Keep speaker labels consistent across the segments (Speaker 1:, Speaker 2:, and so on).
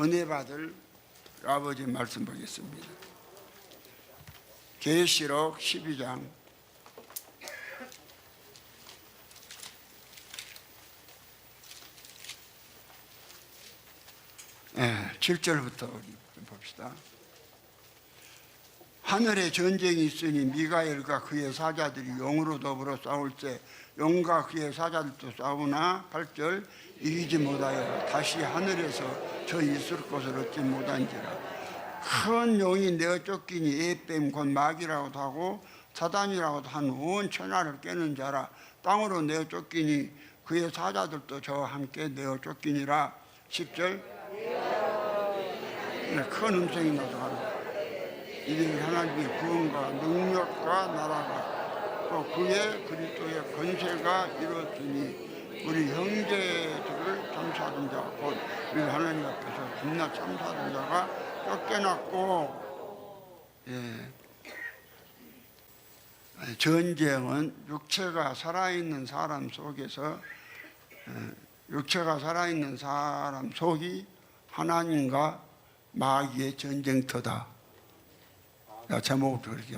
Speaker 1: 은혜 받을 아버지 말씀 보겠습니다. 계시록 12장 7절부터 우리 봅시다. 하늘에 전쟁이 있으니 미가엘과 그의 사자들이 용으로 더불어 싸울 때 용과 그의 사자들도 싸우나 8절 이기지 못하여 다시 하늘에서 저 있을 것을 얻지 못한지라. 큰 용이 내어 쫓기니 에뱀 곧 마귀라고도 하고 사단이라고도 한 온 천하를 깨는 자라. 땅으로 내어 쫓기니 그의 사자들도 저와 함께 내어 쫓기니라. 10절 큰 음성이 나서 하라. 이는 하나님의 구원과 능력과 나라가 또 그의 그리스도의 권세가 이루어지니 우리 형제들을 참사하던 자 곧 우리 하나님 앞에서 겁나 참사하던 자가 쫓겨났고. 전쟁은 육체가 살아있는 사람 속에서 육체가 살아있는 사람 속이 하나님과 마귀의 전쟁터다. 제목을 그렇게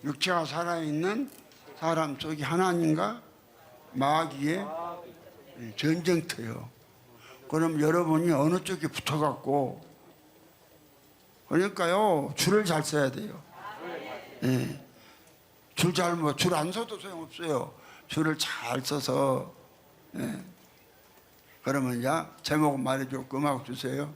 Speaker 1: 육체가 살아있는 사람 속이 하나님과 마귀의 전쟁터요. 그럼 여러분이 어느 쪽에 붙어갖고, 그러니까요 줄을 잘 써야 돼요. 줄 안 서도 소용없어요. 줄을 잘 써서. 그러면 이제 제목 말해줘. 음악 주세요.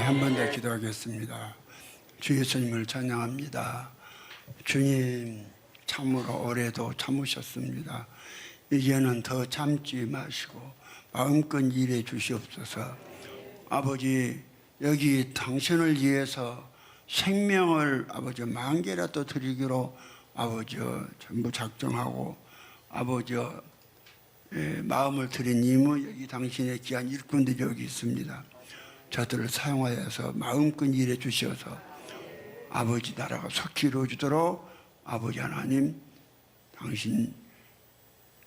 Speaker 1: 한 번 더 기도하겠습니다. 주 예수님을 찬양합니다. 주님 참으로 올해도 참으셨습니다. 이제는 더 참지 마시고 마음껏 일해 주시옵소서. 아버지, 여기 당신을 위해서 생명을 아버지 만 개라도 드리기로 아버지 전부 작정하고 아버지 마음을 드린 님은 여기 당신의 귀한 일꾼들이 여기 있습니다. 저들을 사용하여서 마음껏 일해 주셔서 아버지 나라가 속히 이루어지도록 아버지 하나님, 당신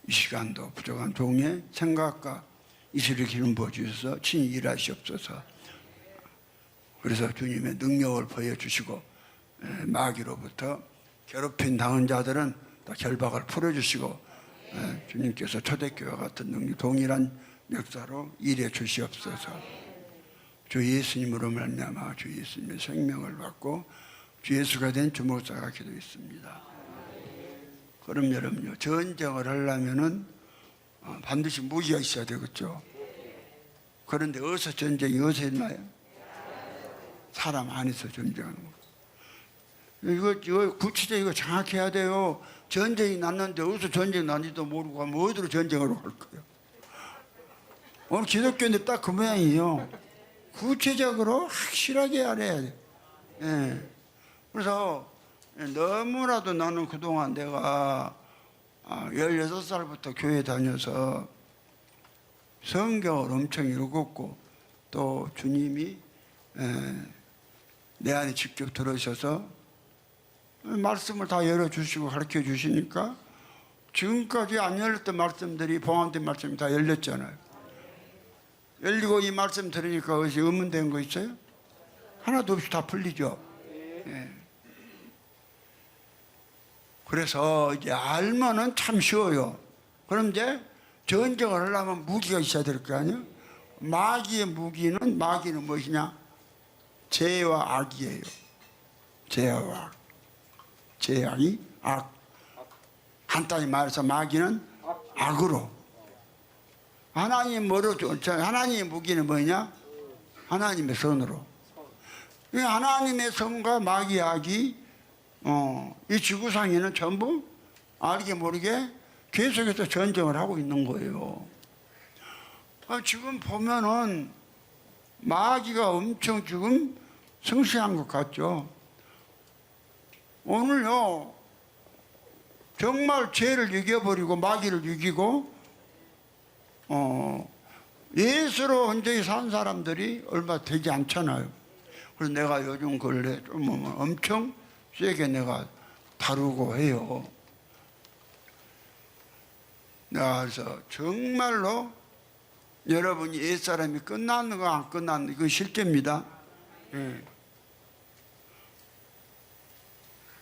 Speaker 1: 이 시간도 부족한 종의 생각과 이슬을 기름 부어주셔서 친히 일하시옵소서. 그래서 주님의 능력을 보여주시고 마귀로부터 괴롭힌 당한 자들은 다 결박을 풀어주시고 주님께서 초대교회와 같은 능력, 동일한 역사로 일해 주시옵소서. 주 예수님으로 말미암아 주 예수님의 생명을 받고 주 예수가 된 주목사가 기도했습니다. 그럼 여러분요, 전쟁을 하려면은 반드시 무기가 있어야 되겠죠. 그런데 어디서 전쟁이 어디서 있나요? 사람 안에서 전쟁하는 거. 이거 구체적으로 이거 정확히 해야 돼요. 전쟁이 났는데 어디서 전쟁이 났는지도 모르고 하면 어디로 전쟁을 할 거예요? 오늘 기독교인들 딱 그 모양이에요. 구체적으로 확실하게 알아야 돼. 예. 그래서 너무나도 나는 그동안 내가 16살부터 교회 다녀서 성경을 엄청 읽었고 또 주님이 내 안에 직접 들어오셔서 말씀을 다 열어주시고 가르쳐 주시니까 지금까지 안 열렸던 말씀들이 봉합된 말씀이 다 열렸잖아요. 열리고 이 말씀 들으니까 그것이 의문된 거 있어요? 하나도 없이 다 풀리죠. 예. 그래서 이제 알면은 참 쉬워요. 그럼 이제 전쟁을 하려면 무기가 있어야 될 거 아니에요? 마귀는 무엇이냐? 죄와 악이에요. 죄와 악. 죄악이 악. 간단히 말해서 마귀는 악으로. 하나님의 무기는 뭐냐? 하나님의 선으로. 하나님의 선과 마귀의 악이 이 지구상에는 전부 알게 모르게 계속해서 전쟁을 하고 있는 거예요. 지금 보면은 마귀가 엄청 지금 성실한 것 같죠. 오늘요 정말 죄를 이겨버리고 마귀를 이기고 예수로 온전히 산 사람들이 얼마 되지 않잖아요. 그래서 내가 요즘 근래 좀 엄청 세게 내가 다루고 해요. 내가 그래서 정말로 여러분이 옛사람이 끝났는가 안 끝났는가 이건 실제입니다. 예.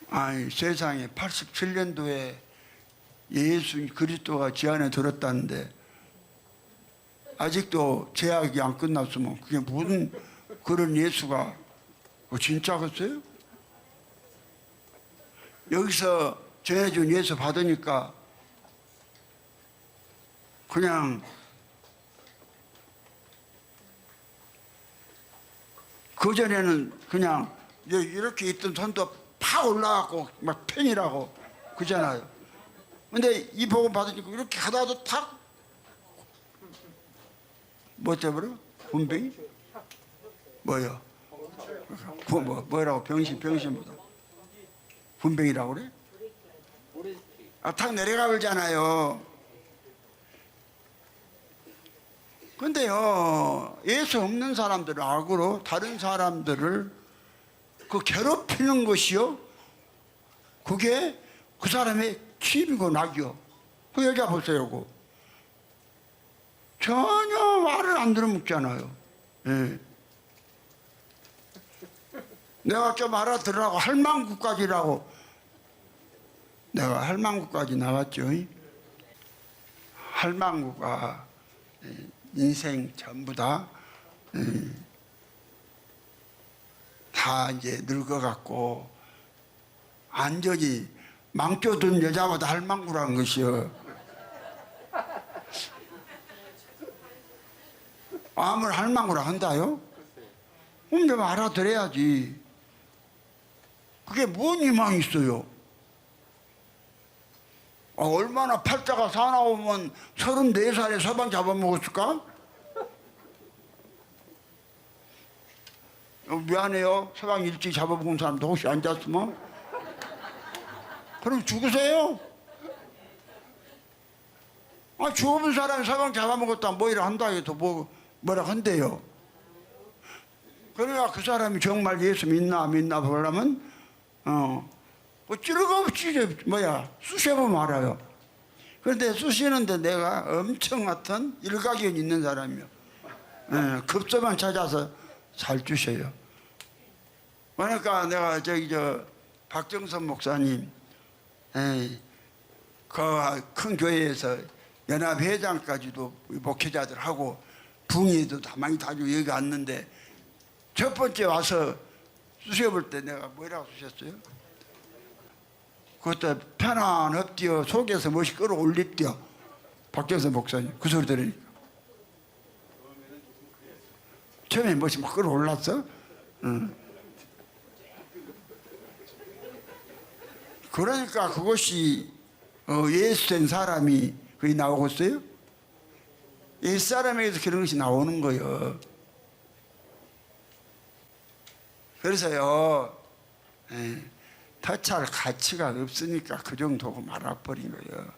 Speaker 1: 아니 세상에 87년도에 예수 그리스도가 지 안에 들었다는데 아직도 제약이 안 끝났으면 그게 무슨 그런 예수가 진짜겠어요? 여기서 전해준 예수 받으니까 그냥 그전에는 그냥 이렇게 있던 손도 팍 올라가고 막 팬이라고 그잖아요. 근데 이 복음 받으니까 이렇게 하다가도 탁 뭐 때문에? 군뱅이? 뭐요? 뭐라고 병신보다 군뱅이라고 그래? 탁 내려가 버리잖아요. 근데요 예수 없는 사람들을 악으로 다른 사람들을 그 괴롭히는 것이요 그게 그 사람의 취미고 낙이요. 그 여자 보세요. 전혀 말을 안 들어먹잖아요. 예. 내가 좀 알아들으라고 할망구까지라고 내가 할망구까지 나갔죠. 할망구가 인생 전부 다 이제 늙어갖고 완전히 망쳐둔 여자보다 할망구라는 것이요. 마음을 할망구라 한다요? 그럼 좀 알아들어야지. 그게 뭔 희망이 있어요? 얼마나 팔자가 사나우면 34살에 서방 잡아먹었을까? 미안해요. 서방 일찍 잡아먹은 사람도 혹시 앉았으면? 그럼 죽으세요. 죽은 사람이 서방 잡아먹었다 뭐이라 한다 해도 뭐라 한대요. 그러니까 그 사람이 정말 예수 믿나 안 믿나 보려면 찌르고없이 쑤셔보면 알아요. 그런데 쑤시는데 내가 엄청 같은 일가견 있는 사람이요. 급소만 찾아서 잘 주셔요. 그러니까 내가 박정선 목사님 그 큰 교회에서 연합회장까지도 목회자들하고 붕이도 다 많이 다주고 여기 왔는데 첫 번째 와서 쑤셔볼 때 내가 뭐라고 쑤셨어요? 그것도 편안합디어 속에서 멋이 끌어올립디어. 박정선 목사님 그 소리 들으니까 처음에 멋이 막 끌어올랐어. 그러니까 그것이 예수된 사람이 그게 나오겠어요? 예수 사람에게서 그런 것이 나오는 거예요. 그래서요 터치할 가치가 없으니까 그 정도고 말아버린 거예요.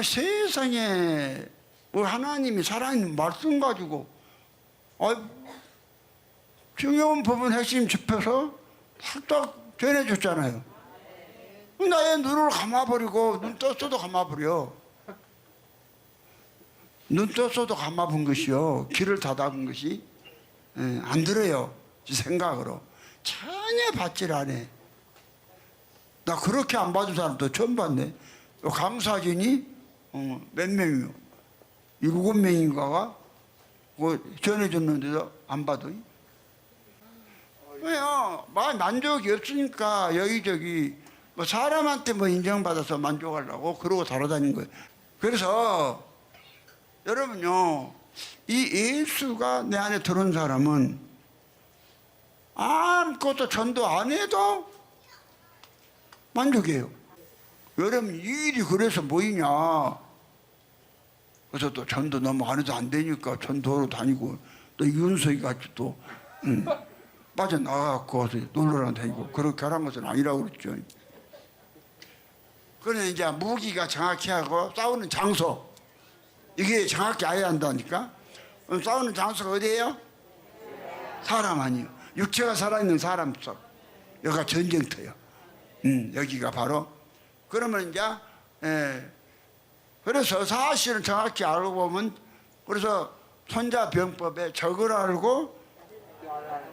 Speaker 1: 세상에 하나님이 살아있는 말씀 가지고 중요한 부분 핵심 짚어서 살짝 전해줬잖아요. 나의 눈을 감아버리고 눈 떴어도 감아버려. 눈 떴어도 감아본 것이요. 귀를 닫아본 것이 안 들어요. 생각으로 전혀 받질 않아. 나 그렇게 안 봐준 사람도 처음 봤네. 강사진이 몇 명이요? 7명인가가 전해줬는데도 안 봐도. 왜요? 만족이 없으니까 여기저기 사람한테 인정받아서 만족하려고 그러고 달아다닌 거예요. 그래서 여러분요, 이 예수가 내 안에 들어온 사람은 아무것도 전도 안 해도 만족해요. 여러분 이 일이 그래서 뭐이냐? 그래서 또 전도 너무 안 해도 안 되니까 전도로 다니고 또 윤석이 같이 또 빠져나가고 놀러랑 다니고 그렇게 하라는 것은 아니라고 그랬죠. 그러니 이제 무기가 정확히 하고 싸우는 장소 이게 정확히 알아야 한다니까. 그럼 싸우는 장소가 어디예요? 사람 아니에요. 육체가 살아있는 사람 속. 여기가 전쟁터예요. 여기가 바로. 그러면 이제 그래서 사실은 정확히 알고 보면 그래서 손자병법에 적을 알고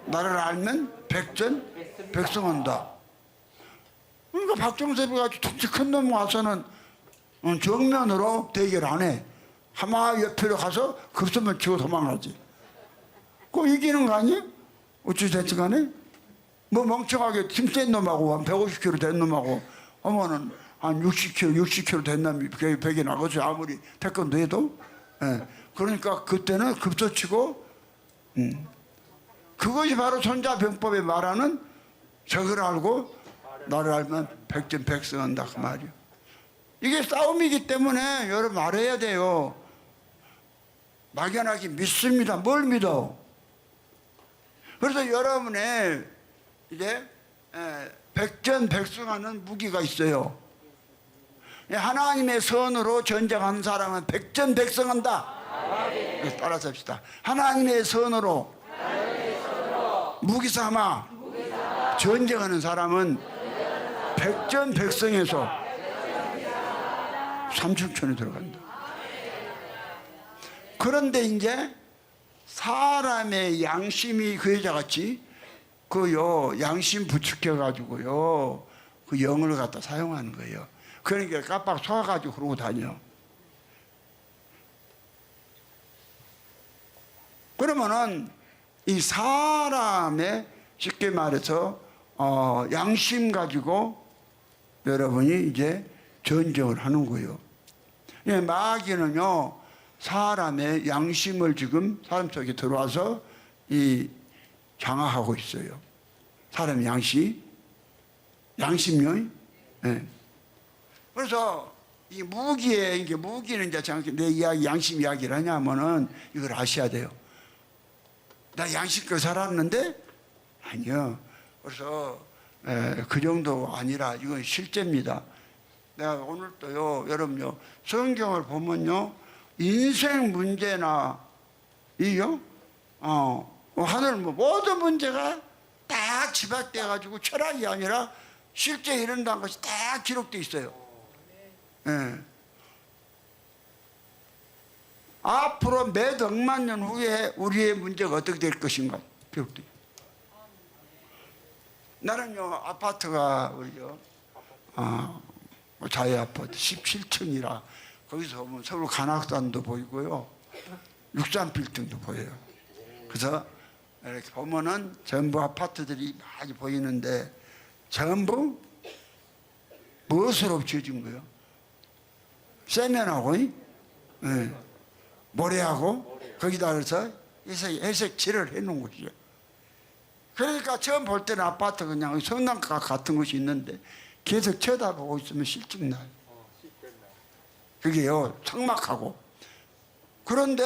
Speaker 1: 나를 알면 백성한다. 그러니까 박정섭이 같이 툭툭 큰 놈 와서는 정면으로 대결 안 해. 하마 옆으로 가서 급선만 치고 도망가지. 그거 이기는 거 아니에요? 어찌 됐든 간에 멍청하게 힘센 놈하고 한 150kg 된 놈하고 하면은 한 60kg 된 놈이 벽에 나가서 아무리 태권도 해도. 그러니까 그때는 급소치고 그것이 바로 손자병법에 말하는 적을 알고 나를 알면 백전백승한다 그 말이요. 이게 싸움이기 때문에 여러분 알아야 돼요. 막연하게 믿습니다. 뭘 믿어? 그래서 여러분의 이제 백전백승하는 무기가 있어요. 하나님의 선으로 전쟁하는 사람은 백전백승한다. 따라서 합시다. 하나님의 선으로 무기 삼아 전쟁하는 사람은 백전백승해서 삼천천에 들어간다. 그런데 이제 사람의 양심이 그 여자같이 양심 부추겨가지고요 그 영을 갖다 사용하는 거예요. 그러니까 깜빡 속아가지고 그러고 다녀. 그러면은 이 사람의 쉽게 말해서 양심 가지고 여러분이 이제 전쟁을 하는 거예요. 마귀는요 사람의 양심을 지금 사람 속에 들어와서 이 장악하고 있어요. 사람의 양심요. 네. 그래서 이 무기에 이게 무기는 이제 내 이야기 양심 이야기를 하냐면은 이걸 아셔야 돼요. 나 양심껏 살았는데 아니요. 그래서 그 정도 아니라 이건 실제입니다. 내가 오늘 또요 여러분요 성경을 보면요 인생 문제나 이요 하늘 모든 문제가 딱 집약돼 가지고 철학이 아니라 실제 일어난다는 것이 다 기록돼 있어요. 예. 앞으로 몇 억만 년 후에 우리의 문제가 어떻게 될 것인가 기록돼. 나는요 아파트가 우리요 자유 아파트 17층이라 거기서 보면 서울 관악산도 보이고요 63빌딩도 보여요. 그래서 이렇게 보면은 전부 아파트들이 많이 보이는데 전부 무엇으로 지어진 거예요? 세면하고 모래하고 거기다 그래서 회색칠을 해놓은 것이죠. 그러니까 처음 볼 때는 아파트 그냥 성당가 같은 것이 있는데 계속 쳐다보고 있으면 실증나요. 그게요 삭막하고. 그런데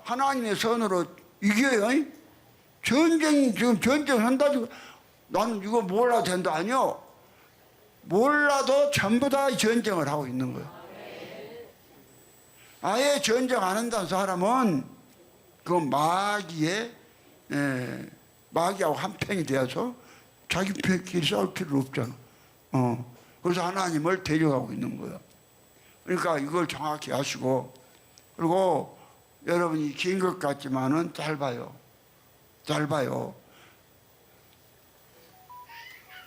Speaker 1: 하나님의 선으로 이겨요. 전쟁이 지금 전쟁한다. 나는 이거 몰라도 된다. 아니요. 몰라도 전부 다 전쟁을 하고 있는 거예요. 아예 전쟁 안 한다는 사람은 그 마귀하고 한편이 되어서 자기끼리 싸울 필요 없잖아. 그래서 하나님을 데려가고 있는 거예요. 그러니까 이걸 정확히 아시고, 그리고 여러분이 긴 것 같지만은 짧아요.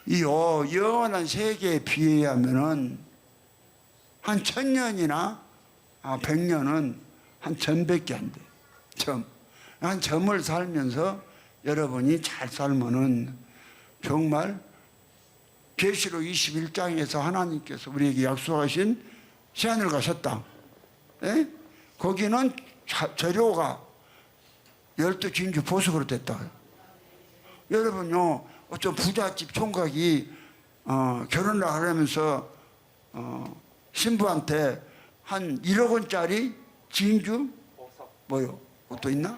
Speaker 1: 이 영원한 세계에 비하면은 한 1000년이나 100년은 한 점밖에 안 돼. 한 점을 살면서 여러분이 잘 살면은 정말 계시록 21장에서 하나님께서 우리에게 약속하신 새하늘과 새 땅, 거기는 재료가 12진주 보석으로 됐다. 여러분요, 어떤 부잣집 총각이 결혼을 하려면서 신부한테 한 1억 원짜리 진주 뭐요? 또 있나?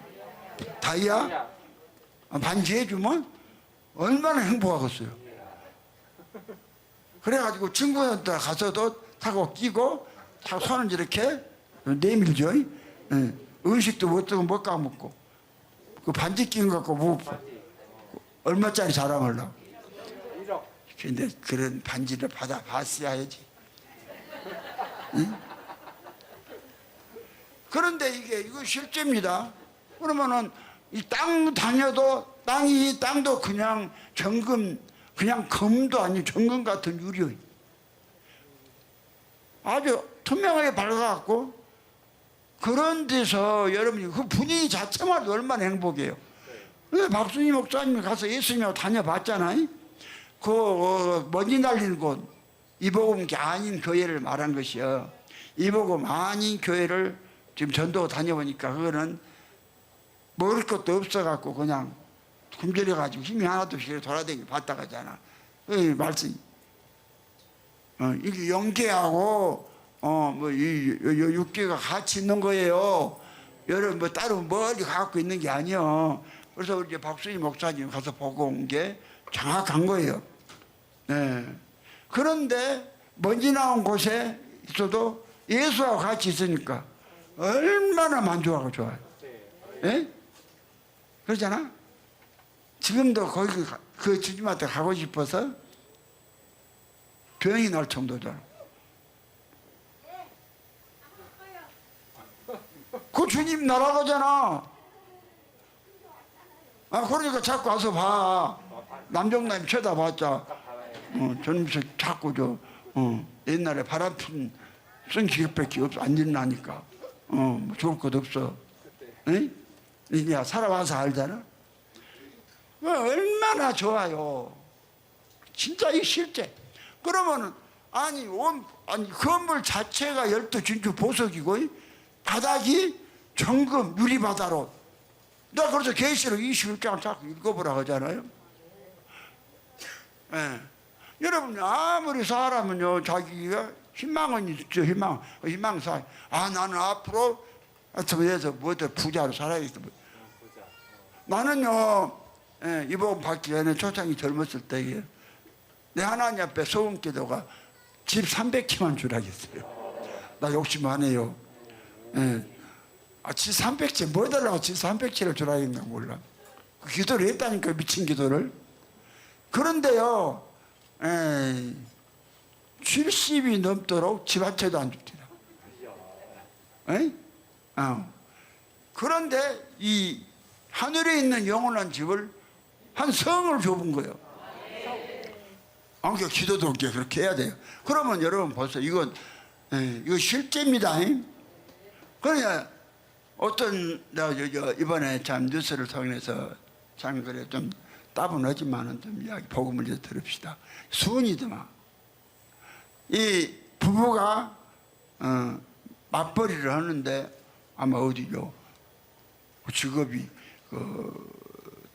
Speaker 1: 다이아 반지 해주면 얼마나 행복하겠어요. 그래가지고 친구한테 가서도 타고 끼고 손을 이렇게 내밀죠. 음식도 못 뜨고 못 까먹고 그 반지 끼는 거 갖고 뭐 얼마짜리 자랑하려고. 근데 그런 반지를 받아봤어야지. 응? 그런데 이거 실제입니다. 그러면은 이 땅 다녀도 땅도 그냥 그냥 금도 아니고 정금 같은 유리. 아주 투명하게 밝아갖고 그런 데서 여러분이 그 분위기 자체만 얼마나 행복해요. 박순희 목사님이 가서 예수님하고 다녀봤잖아요. 그 먼지 날리는 곳 이복음 아닌 교회를 말한 것이요. 이복음 아닌 교회를 지금 전도 다녀보니까 그거는 먹을 것도 없어갖고 그냥 굶주려가지고 힘이 하나도 없이 돌아다니고 봤다 가잖아. 그 말씀. 이게 영계하고 이 육계가 같이 있는 거예요. 여러분 뭐 따로 멀리 갖고 있는 게 아니요. 그래서 우리 박순희 목사님 가서 보고 온 게 정확한 거예요. 네. 그런데 먼지 나온 곳에 있어도 예수하고 같이 있으니까 얼마나 만족하고 좋아요. 예? 그러잖아? 지금도 거기 그 주님한테 가고 싶어서 병이 날 정도잖아. 그 주님 날아가잖아. 그러니까 자꾸 와서 봐. 남정남이 쳐다봤자 저놈이 자꾸 옛날에 바람핀 성기격밖에 안 일어나니까 뭐 좋을 것 없어. 이제 살아와서 알잖아. 얼마나 좋아요. 진짜 이 실제. 그러면은 건물 자체가 12진주 보석이고 바닥이 정금 유리바다로. 나 그래서 계시록 21장 자꾸 읽어보라 하잖아요. 예. 여러분 아무리 사람은요 자기가 희망은 있죠. 희망사. 아 나는 앞으로 하여튼 뭐든 부자로 살아야겠다. 나는요 이 복음 받기 전에 초창이 젊었을 때에 내 하나님 앞에 소원 기도가 집 300채만 주라겠어요. 나 욕심 안 해요. 예. 집 300채 뭐 해달라고 집 300채를 주라겠나 몰라. 그 기도를 했다니까 미친 기도를. 그런데요 70이 넘도록 집 한 채도 안 줍니다. 그런데 이 하늘에 있는 영원한 집을 한 성을 줘본 거예요. 그러니까 기도도 그렇게 해야 돼요. 그러면 여러분 보세요. 이거 실제입니다. 그러냐 어떤 이번에 참 뉴스를 통해서 참 그래 좀 따분하지만은 좀 이야기 복음을 이제 들읍시다. 수은이더만 이 부부가 맞벌이를 하는데 아마 어디요 직업이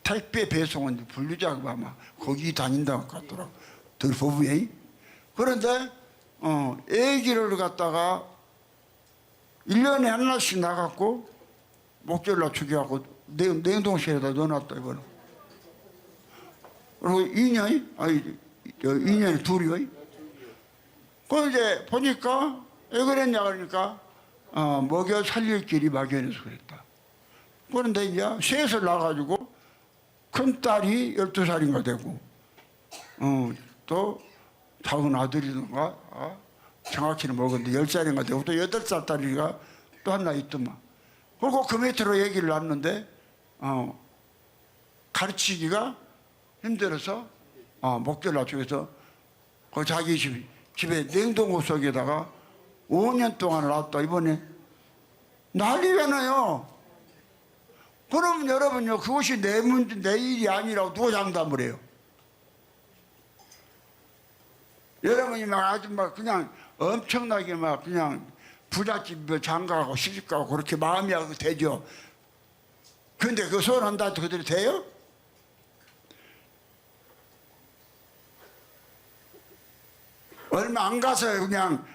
Speaker 1: 택배 배송원 분류자가 아마 거기 다닌다고 같더라고. 그 부부에. 그런데 애기를 갖다가 1년에 하나씩 나갔고 목줄로 죽여갖고 냉동실에다 넣어놨다 이번에. 그리고 2년이 둘이요. 그 이제 보니까 왜 그랬냐 그러니까 먹여 살릴 길이 막연해서 그랬다. 그런데 이제 셋을 낳아가지고 큰 딸이 12살인가 되고 또 작은 아들이던가 정확히는 먹었는데 10살인가 되고 또 8살 딸이가 또 하나 있더만. 그리고 그 밑으로 얘기를 났는데 가르치기가 힘들어서 목줄라 쪽에서 그 자기 집에 냉동고 속에다가 5년 동안 놨다. 이번에 난리가 나요. 그러면 여러분요 그것이 내 문제 내 일이 아니라고 누가 장담을 해요? 여러분이 막 아주 막 그냥 엄청나게 막 그냥 부잣집 장가가고 시집가고 그렇게 마음이 하고 되죠. 근데 그 소원한다고 그대로 돼요? 얼마 안 가서 그냥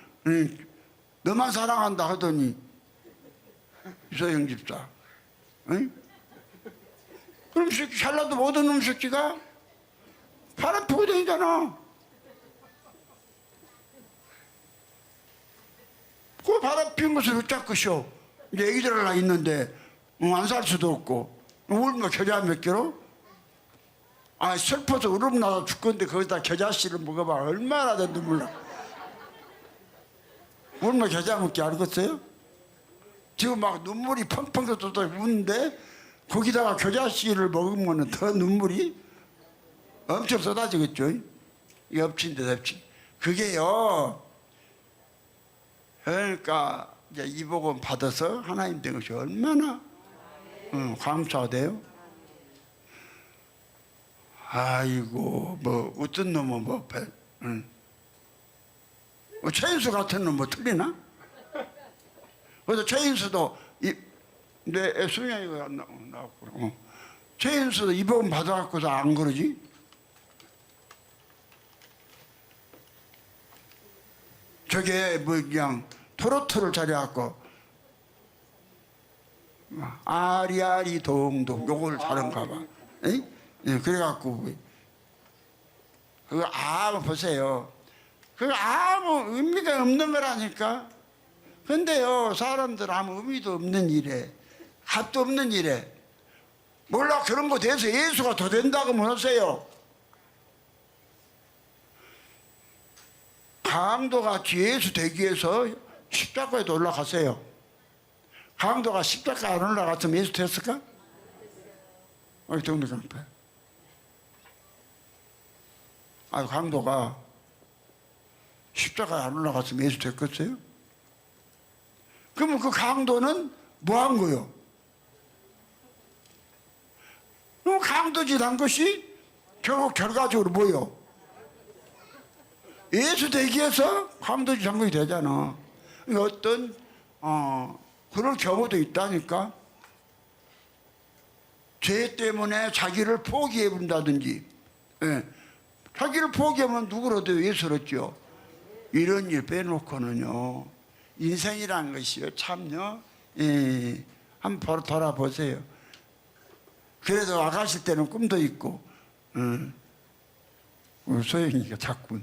Speaker 1: 너만 사랑한다 하더니 이소영 집사 그럼 새끼 잘나도 못한 놈 새끼가 바람 피고 다니잖아. 그 바람 피운 것을 어쩌고쇼. 이제 애기들 하나 있는데 안 살 수도 없고 울면 겨자 몇 개로 슬퍼서 울음 나서 죽건데 거기다 겨자씨를 먹어봐 얼마나 된 눈물 나. 울면 겨자 먹기 알겠어요? 지금 막 눈물이 펑펑 쏟아져 우는데 거기다가 겨자씨를 먹으면 더 눈물이 엄청 쏟아지겠죠. 이 엎친데 덮친. 그게요. 그러니까 이제 이 복음 받아서 하나님 된 것이 얼마나 감사돼요. 아이고 뭐 어떤 놈은 뭐 최인수 같은 놈 뭐 틀리나? 그래서 최인수도 내 수명이가 나왔구나. 최인수도 이 복음 받아갖고서 안 그러지? 저게 뭐 그냥 트로트를 차려갖고 아리아리 동동 요걸 잘한가 봐. 예, 그래갖고 그거 아무 보세요. 그거 아무 의미가 없는 거라니까. 근데요 사람들 아무 의미도 없는 일에 값도 없는 일에 몰라 그런 거 돼서 예수가 더 된다고 하세요. 강도같이 예수 되기 위해서 십자가에도 올라가세요. 강도가 십자가에 안 올라갔으면 예수 됐을까? 어디 동네강파. 강도가 십자가에 안 올라갔으면 예수 됐겠어요? 그러면 그 강도는 뭐 한 거요? 그럼 강도짓 한 것이 결국 결과적으로 뭐요? 예수 되기 위해서 강도짓 한 것이 되잖아. 어떤 그럴 경우도 있다니까. 죄 때문에 자기를 포기해 본다든지, 예. 자기를 포기하면 누구라도 예수롭죠. 이런 일 빼놓고는요, 인생이라는 것이요, 참요, 예. 한번 돌아보세요. 그래도 아가씨 때는 꿈도 있고, 소영이가 자꾸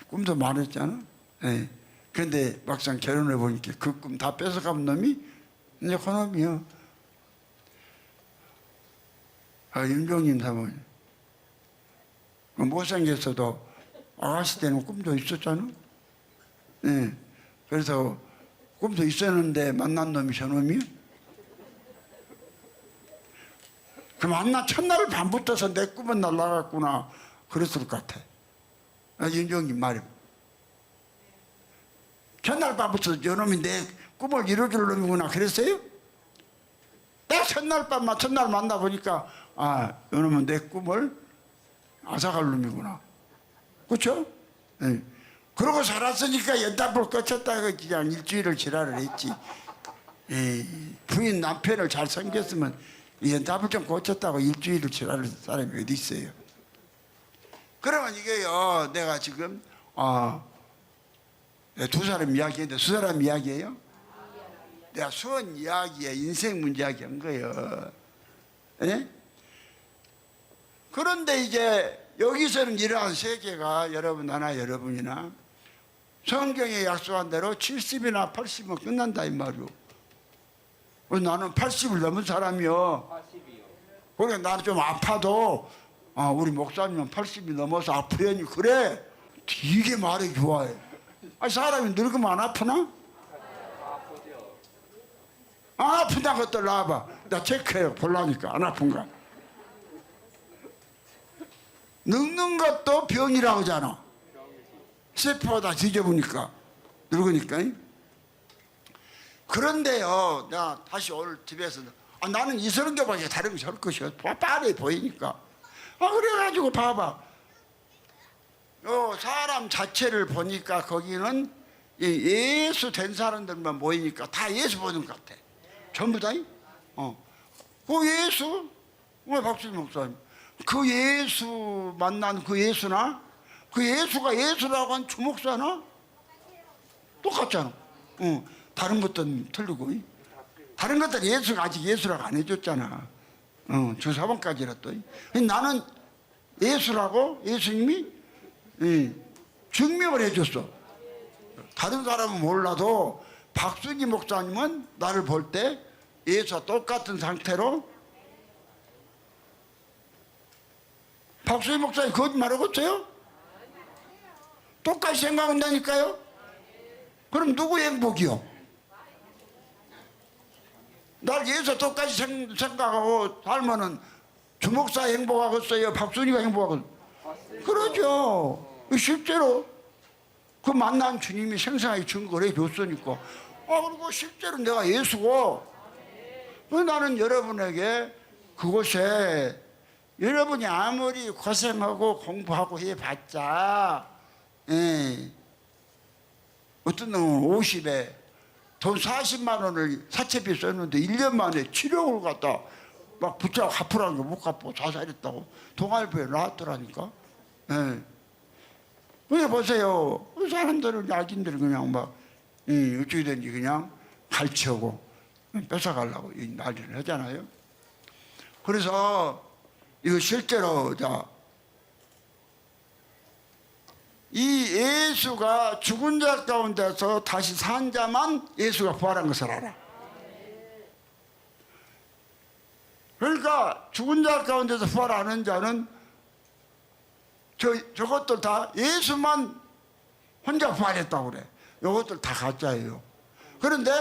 Speaker 1: 꿈도 많았잖아. 예. 그런데 막상 결혼해 보니까 그 꿈 다 뺏어간 놈이 이제 그놈이요. 윤종님 사모님, 못생겼어도 아가씨 때는 꿈도 있었잖아. 예. 그래서 꿈도 있었는데 만난 놈이 저놈이요. 그 만난 첫날 밤부터서 내 꿈은 날아갔구나 그랬을 것 같아. 윤종님 말이. 첫날 밤부터 저놈이 내 꿈을 이루어줄 놈이구나 그랬어요? 딱 첫날 밤만 첫날 만나보니까 이놈은 내 꿈을 앗아갈 놈이구나. 그렇죠? 네. 그러고 살았으니까 연답을 거쳤다가 그냥 일주일을 지랄을 했지. 부인 남편을 잘 섬겼으면 연답을 좀 고쳤다고 일주일을 지랄을 했을 사람이 어디 있어요. 그러면 이게요, 내가 지금 두 사람 이야기인데 두 사람 이야기예요? 내가 수원 이야기에 인생 문제 이야기한 거예요. 예? 그런데 이제 여기서는 이러한 세계가 여러분 하나 여러분이나 성경에 약속한 대로 70이나 80이면 끝난다 이 말이요. 나는 80을 넘은 사람이요. 그래 나는 좀 아파도 우리 목사님은 80이 넘어서 아프려니 그래. 되게 말이 좋아해. 사람이 늙으면 안 아프나? 안 아픈다 것들 나와봐. 나 체크해요. 볼라니까 안 아픈가. 늙는 것도 병이라고 하잖아. 세포가 뒤져보니까 늙으니까. 그런데요, 내가 다시 오늘 집에서 나는 이서른 교밖에 다른 거 저럴 것이요. 빠르게 보이니까. 그래가지고 봐봐. 사람 자체를 보니까 거기는 예수 된 사람들만 모이니까 다 예수 보는 것 같아. 전부 다. 그 예수, 박수님 목사님. 그 예수 만난 그 예수나 그 예수가 예수라고 한 주목사나 똑같잖아. 다른 것들은 틀리고. 다른 것들은 예수가 아직 예수라고 안 해줬잖아. 주 4번까지라도. 나는 예수라고 예수님이 증명을 해줬어. 다른 사람은 몰라도 박순기 목사님은 나를 볼 때 예수와 똑같은 상태로. 박순기 목사님 거짓말하고 있어요? 똑같이 생각한다니까요? 그럼 누구의 행복이요? 날 예수 똑같이 생각하고 살면은 주목사 행복하겠어요? 박순이가 행복하겠어요? 그러죠. 실제로 그 만난 주님이 생생하게 증거를 해줬으니까. 그리고 실제로 내가 예수고. 나는 여러분에게 그곳에 여러분이 아무리 고생하고 공부하고 해봤자 어떤 놈은 50에 돈 40만 원을 사채비 썼는데 1년 만에 치료를 갖다 막 붙잡고 갚으라는 거 못 갚고 자살했다고 동아일보에 나왔더라니까. 그래 보세요. 그 사람들은 야진들은 그냥 막 어떻게 된지 그냥 갈치하고 뺏어가려고 난리를 하잖아요. 그래서 이거 실제로 이 예수가 죽은 자 가운데서 다시 산 자만 예수가 부활한 것을 알아. 그러니까 죽은 자 가운데서 부활하는 자는 저것들 다 예수만 혼자 부활했다고 그래. 이것들 다 가짜예요. 그런데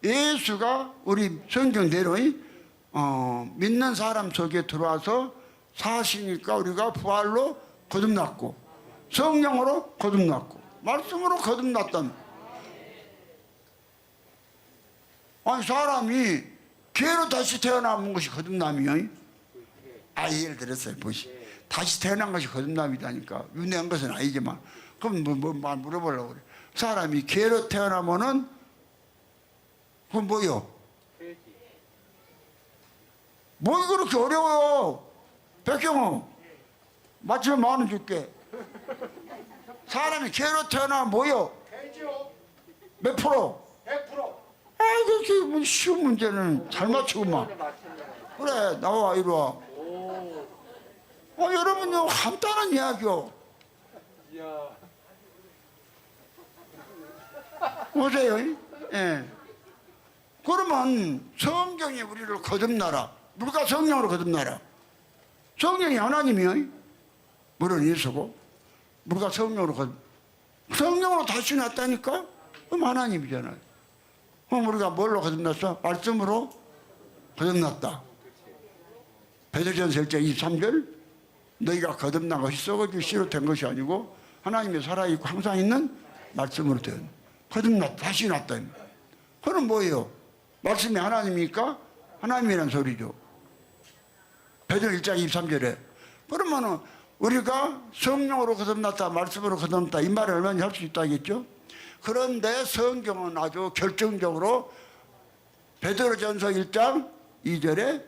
Speaker 1: 예수가 우리 성경대로 믿는 사람 속에 들어와서 사시니까 우리가 부활로 거듭났고 성령으로 거듭났고 말씀으로 거듭났다는. 사람이 죄로 다시 태어난 것이 거듭남이요. 예를 들었어요. 다시 태어난 것이 거듭남이다니까. 유내한 것은 아니지만. 그럼 말 물어보려고 그래. 사람이 죄로 태어나면은 그건 뭐요? 뭐 그렇게 어려워요? 백경호 맞추면 10,000원 줄게. 사람이 개로 태어나면 뭐요? 몇 프로?
Speaker 2: 100%.
Speaker 1: 아이 그렇게 뭐 쉬운 문제는 잘 맞추고만. 그래 나와 이리 와. 여러분요 간단한 이야기요.
Speaker 2: 이야.
Speaker 1: 보세요. 예. 그러면 성경이 우리를 거듭나라. 누가 성령으로 거듭나라? 성령이 하나님이요. 물론 예수고. 누가 성령으로 성령으로 다시 났다니까? 그럼 하나님이잖아요. 그럼 우리가 뭘로 거듭났어? 말씀으로 거듭났다. 베드로전서 1장 23절 너희가 거듭난 것이 썩어지고 씨로 된 것이 아니고 하나님의 살아있고 항상 있는 말씀으로 된 거듭났다. 다시 났다. 그럼 뭐예요? 말씀이 하나님이니까 하나님이란 소리죠. 베드로 1장 23절에 그러면은 우리가 성령으로 거듭났다 말씀으로 거듭났다 이 말을 얼마나 할 수 있다겠죠? 그런데 성경은 아주 결정적으로 베드로전서 1장 2절에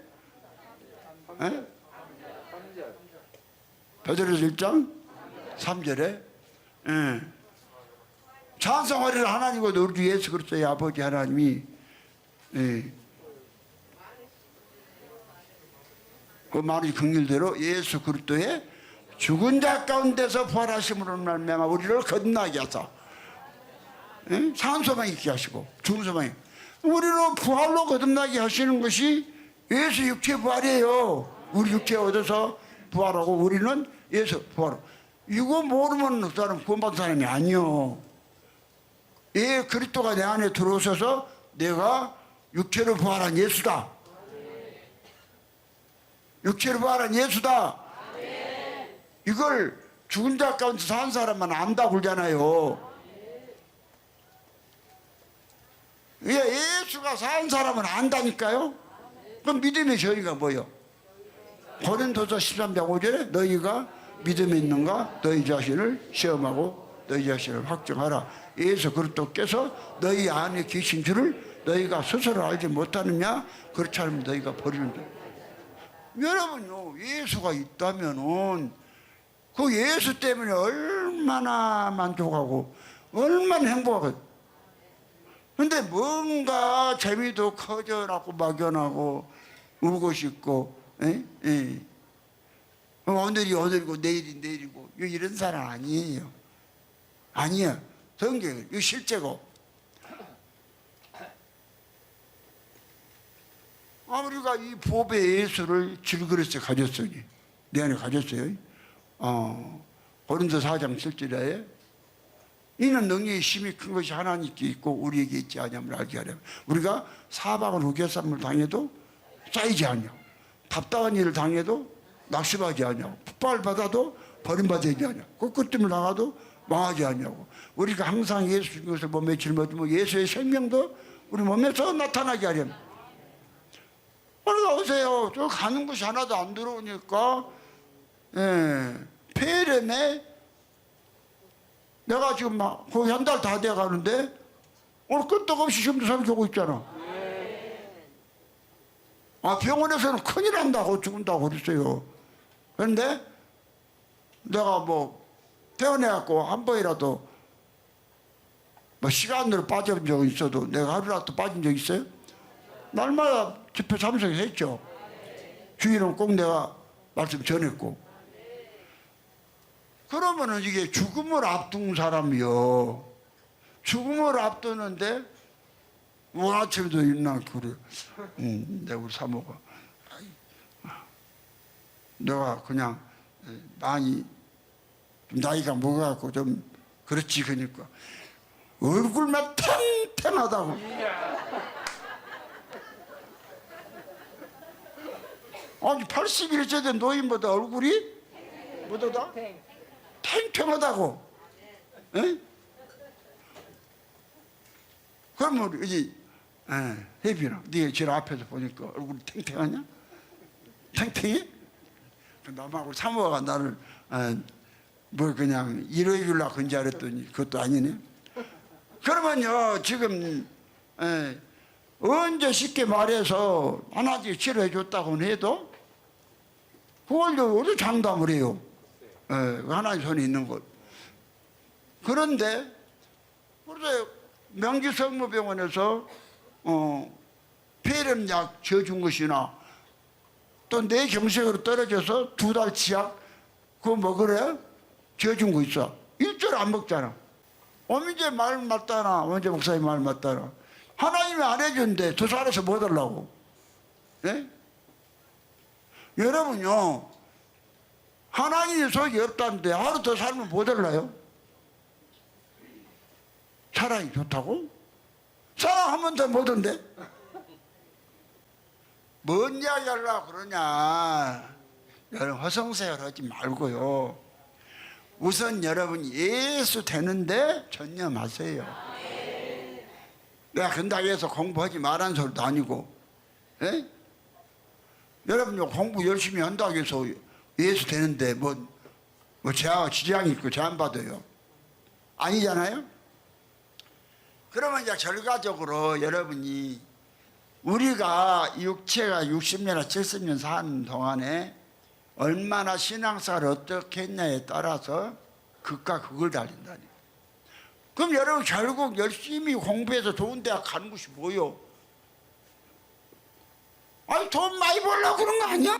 Speaker 1: 베드로전서 1장 3절에 찬송하리라 하나님과 우리 주 예수 그리스도의 아버지 하나님이 그 많은 긍휼대로 예수 그리스도의 죽은 자 가운데서 부활하심으로 말미암아 우리를 거듭나게 하사 산소망 있게 하시고 죽은 소망이 우리로 부활로 거듭나게 하시는 것이 예수 육체 부활이에요. 우리 육체 얻어서 부활하고 우리는 예수 부활. 이거 모르면 그 사람 구원받은 사람이 아니요. 예, 그리스도가 내 안에 들어오셔서 내가 육체로 부활한 예수다. 육체로 부활한 예수다. 이걸 죽은 자 가운데 산 사람만 안다 그러잖아요. 예수가 산 사람은 안다니까요. 그럼 믿음의 저희가 뭐요? 고린도서 13장 5절에 너희가 믿음이 있는가? 너희 자신을 시험하고 너희 자신을 확정하라. 예수 그리스도께서 너희 안에 계신 줄을 너희가 스스로 알지 못하느냐? 그렇지 않으면 너희가 버리는다. 여러분요, 예수가 있다면은 그 예수 때문에 얼마나 만족하고 얼마나 행복하거든. 근데 뭔가 재미도 커져나고 막연하고 울고 싶고 오늘이 오늘이고 내일이 내일이고 이런 사람 아니에요. 아니야. 성경은 이거 실제고. 우리가 이 보배 예수를 질그릇에 가졌으니 내 안에 가졌어요. 고린도 4장 7절에 이는 능력의 힘이 큰 것이 하나님께 있고 우리에게 있지 아니함을 알게 하려면 우리가 사방을 후개삼을 당해도 쌓이지 않냐고 답답한 일을 당해도 낙심하지 않냐고 폭발을 받아도 버림받지 않냐고 ቁ끄림을 당하도 망하지 않냐고 우리가 항상 예수 것을 몸에 짊어지고 예수의 생명도 우리 몸에서 나타나게 하려면 오세요. 저 가는 것이 하나도 안 들어오니까 폐렴에 내가 지금 막 거의 한 달 다 돼 가는데 오늘 끄떡없이 시험도 삼켜고 있잖아. 병원에서는 큰일 난다고 죽는다고 그랬어요. 그런데 내가 뭐 퇴원해갖고 한 번이라도 뭐 시간으로 빠진 적은 있어도 내가 하루라도 빠진 적 있어요? 날마다 집회 참석했죠. 주일은 꼭 내가 말씀 전했고. 그러면은 이게 죽음을 앞둔 사람이요. 죽음을 앞두는데 오늘 아침에도 일어나 그래. 내가 우리 사모가 내가 그냥 많이 나이가 먹어갖고 좀 그렇지 그러니까 얼굴만 탱탱하다고. 아니 81세 된 노인보다 얼굴이 뭐더다? 탱탱하다고. 에? 그러면 이제 혜빈아 네가 제일 앞에서 보니까 얼굴이 탱탱하냐? 탱탱해? 남하고 사모가 나를 뭐 그냥 일요일날 건지 알았더니 그것도 아니네. 그러면요 지금 언제 쉽게 말해서 하나님이 치료해 줬다고는 해도 그걸 어디 장담을 해요. 예, 하나님 손에 있는 것. 그런데 그래서 명지성모병원에서 폐렴약 져준 것이나 또 내 경색으로 떨어져서 2달 치약 그거 먹으래? 져준 거 있어. 일절 안 먹잖아. 어민재 말 맞다나 어민재 목사님 말 맞다나 하나님이 안 해준대. 저 살아서 뭐 달라고. 예? 여러분요 하나님의 속이 없다는데 하루 더 살면 뭐 달라요? 사랑이 좋다고? 사랑하면 더 뭐던데? 뭔 이야기 하려고 그러냐. 여러분 허송세월 하지 말고요. 우선 여러분 예수 되는데 전념하세요. 내가 근다고 해서 공부하지 말라는 소리도 아니고. 예? 여러분요 공부 열심히 한다고 해서 예수 되는데 뭐 제가 지장이 있고 제안 받아요. 아니잖아요. 그러면 이제 결과적으로 여러분이 우리가 육체가 60년이나 70년 사는 동안에 얼마나 신앙생활을 어떻게 했냐에 따라서 극과 극을 달린다니. 그럼 여러분 결국 열심히 공부해서 좋은 대학 가는 것이 뭐요? 아니 돈 많이 벌려고 그런 거 아니야?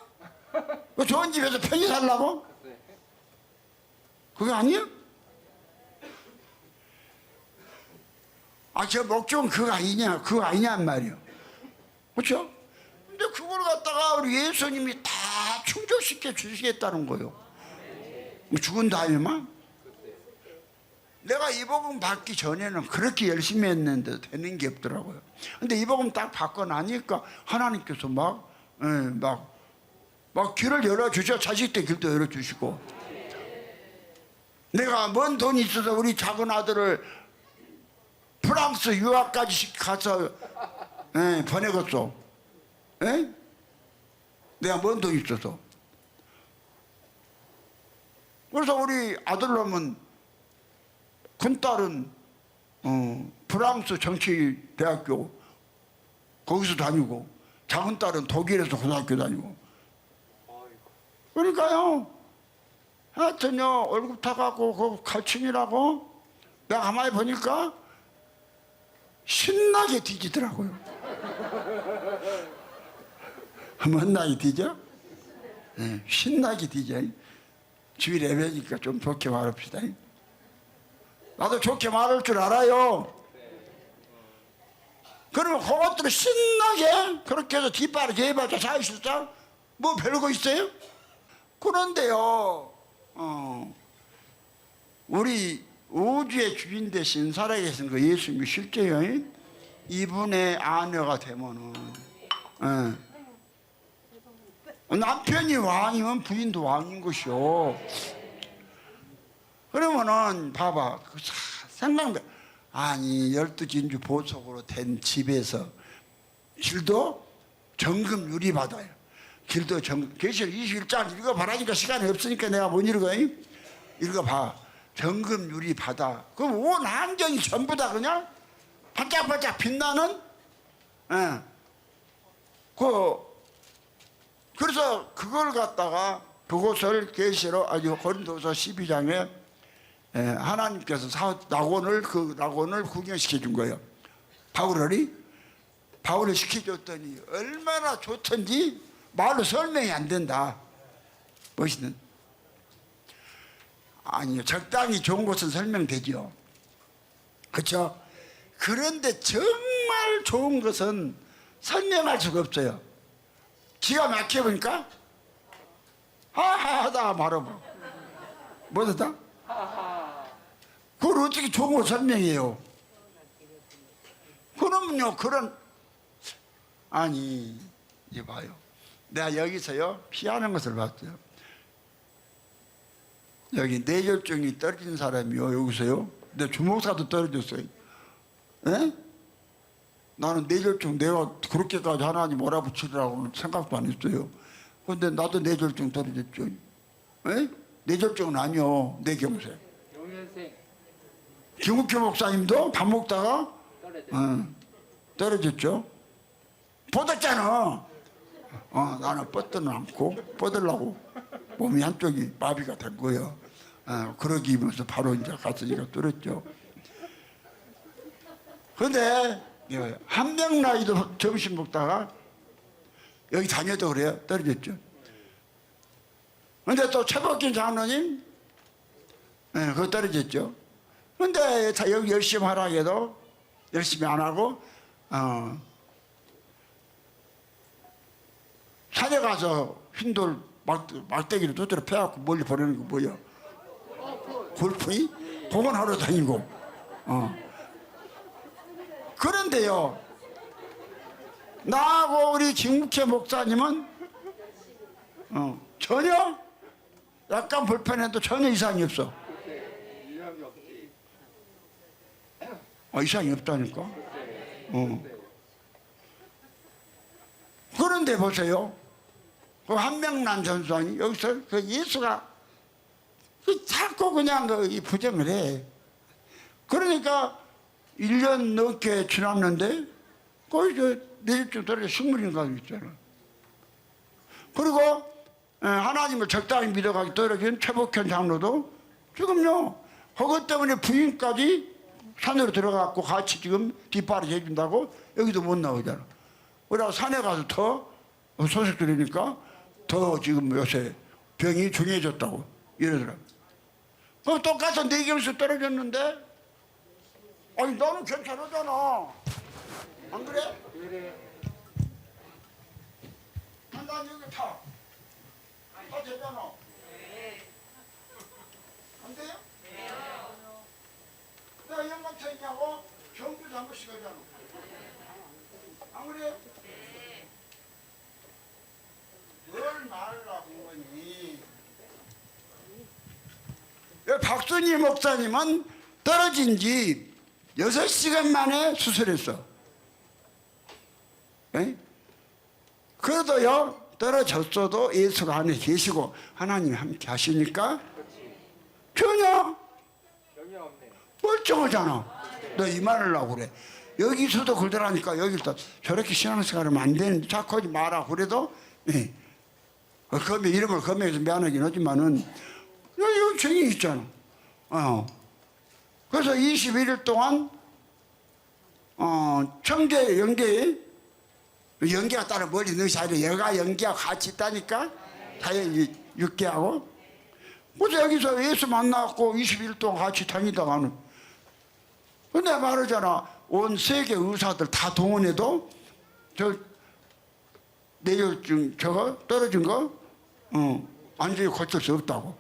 Speaker 1: 좋은 집에서 편히 살라고? 그게 아니야? 저 목적은 그거 아니냐? 그거 아니냔 말이요. 그렇죠? 근데 그걸 갖다가 우리 예수님이 다 충족시켜 주시겠다는 거예요. 죽은 다음에만? 내가 이 복음 받기 전에는 그렇게 열심히 했는데 되는 게 없더라고요. 근데 이 복음 딱 받고 나니까 하나님께서 막 길을 열어주셔. 자식들 길도 열어주시고. 내가 먼 돈이 있어서 우리 작은 아들을 프랑스 유학까지 가서 보내겠어. 내가 먼 돈이 있어서. 그래서 우리 아들놈은 큰딸은 프랑스 정치대학교 거기서 다니고 작은 딸은 독일에서 고등학교 다니고. 그러니까요 하여튼요 월급 타가고 그 갈증이라고 내가 가만히 보니까 신나게 뒤지더라고요. 멋나게 뒤져? 네, 신나게 뒤져. 주일 예배니까 좀 좋게 말합시다. 나도 좋게 말할 줄 알아요. 그러면 그것들을 신나게 그렇게 해서 뒷바라지 해봤자 사실상 뭐 별거 있어요? 그런데요 우리 우주의 주인 되신 살아계신 그 예수님이 실제요 이분의 아내가 되면은 남편이 왕이면 부인도 왕인 것이요. 그러면은 봐봐 생각나. 아니 12진주 보석으로 된 집에서 길도 정금 유리 받아요. 길도 정금. 계시록 21장 읽어봐라니까 시간이 없으니까 내가 못 읽어요. 읽어봐. 정금 유리 바다. 그럼 온 환경이 전부 다 그냥 반짝반짝 빛나는. 그래서 그걸 갖다가 그곳을 계시록 고린도서 12장에 하나님께서 그 낙원을 구경시켜 준 거예요. 바울을 시켜줬더니 얼마나 좋던지 말로 설명이 안 된다. 멋있는. 아니요, 적당히 좋은 것은 설명되죠. 그렇죠? 그런데 정말 좋은 것은 설명할 수가 없어요. 기가 막혀보니까 하하하다 말아봐. 뭐다? 그걸 어떻게 좋은 거 설명해요? 그러면요 아니 이제 봐요. 내가 여기서요 피하는 것을 봤어요. 여기 뇌졸중이 떨어진 사람이요 여기서요 내 주먹사도 떨어졌어요. 나는 뇌졸중 내가 그렇게까지 하나님 몰아붙이려고는 생각도 안 했어요. 그런데 나도 뇌졸중 떨어졌죠. 뇌졸중은 아니요 뇌경색. 김국효 목사님도 밥 먹다가 떨어졌죠. 뻗었잖아. 나는 뻗지는 않고 뻗으려고 몸이 한쪽이 마비가 된 거예요. 그러기 위해서 바로 이제 가서 이거 뚫었죠. 근데 한명나이도 점심 먹다가 여기 다녀도 그래요. 떨어졌죠. 근데 또 최복균 장로님 그거 떨어졌죠. 근데 여기 열심히 하라 해도 열심히 안 하고 산에 가서 흰돌 막대기를 두드려 패갖고 멀리 보내는 거 뭐야? 골프이? 공원 하러 다니고. 그런데요, 나하고 우리 김국회 목사님은 전혀 약간 불편해도 전혀 이상이 없어. 이상이 없다니까. 그런데 보세요. 그 한명란 전수환이 여기서 그 예수가 자꾸 그냥 부정을 해. 그러니까 1년 넘게 지났는데 거의 내집중 떨어져 식물인가 있잖아. 그리고 하나님을 적당히 믿어가지고 떨어진 최복현 장로도 지금요 그것 때문에 부인까지 산으로 들어가고 같이 지금 뒷발을 해준다고 여기도 못 나오잖아. 그래서 산에 가서 더 소식 들으니까 더 지금 요새 병이 중해졌다고 이러더라고. 그럼 똑같은 내경에서 떨어졌는데 아니 너는 괜찮았잖아. 안 그래? 그래. 난 여기 타. 다 되잖아. 안 돼요? 내가 영광차 있냐고 경주도 한 번씩 가잖아. 안 그래? 뭘 말하려고 거니? 박순희 목사님은 떨어진 지 6시간 만에 수술했어. 에? 그래도요 떨어졌어도 예수가 안에 계시고 하나님이 함께 하시니까 전혀 멀쩡하잖아. 너 이 말을 하고 그래. 여기서도 그러라니까 여기서 저렇게 신앙생활하면 안 되는데 자꾸 하지 마라 그래도 이름을 검해서 미안하긴 하지만은 여기 정이 있잖아. 그래서 21일 동안 청계 연계가 따로 멀리 넣으셔야 돼. 여가 연계하고 같이 있다니까 자연히 육계하고. 그래서 여기서 예수 만나고 21일 동안 같이 다니다가는 근데 말하잖아. 온 세계 의사들 다 동원해도 뇌혈증 저거 떨어진 거 완전히 고칠 수 없다고.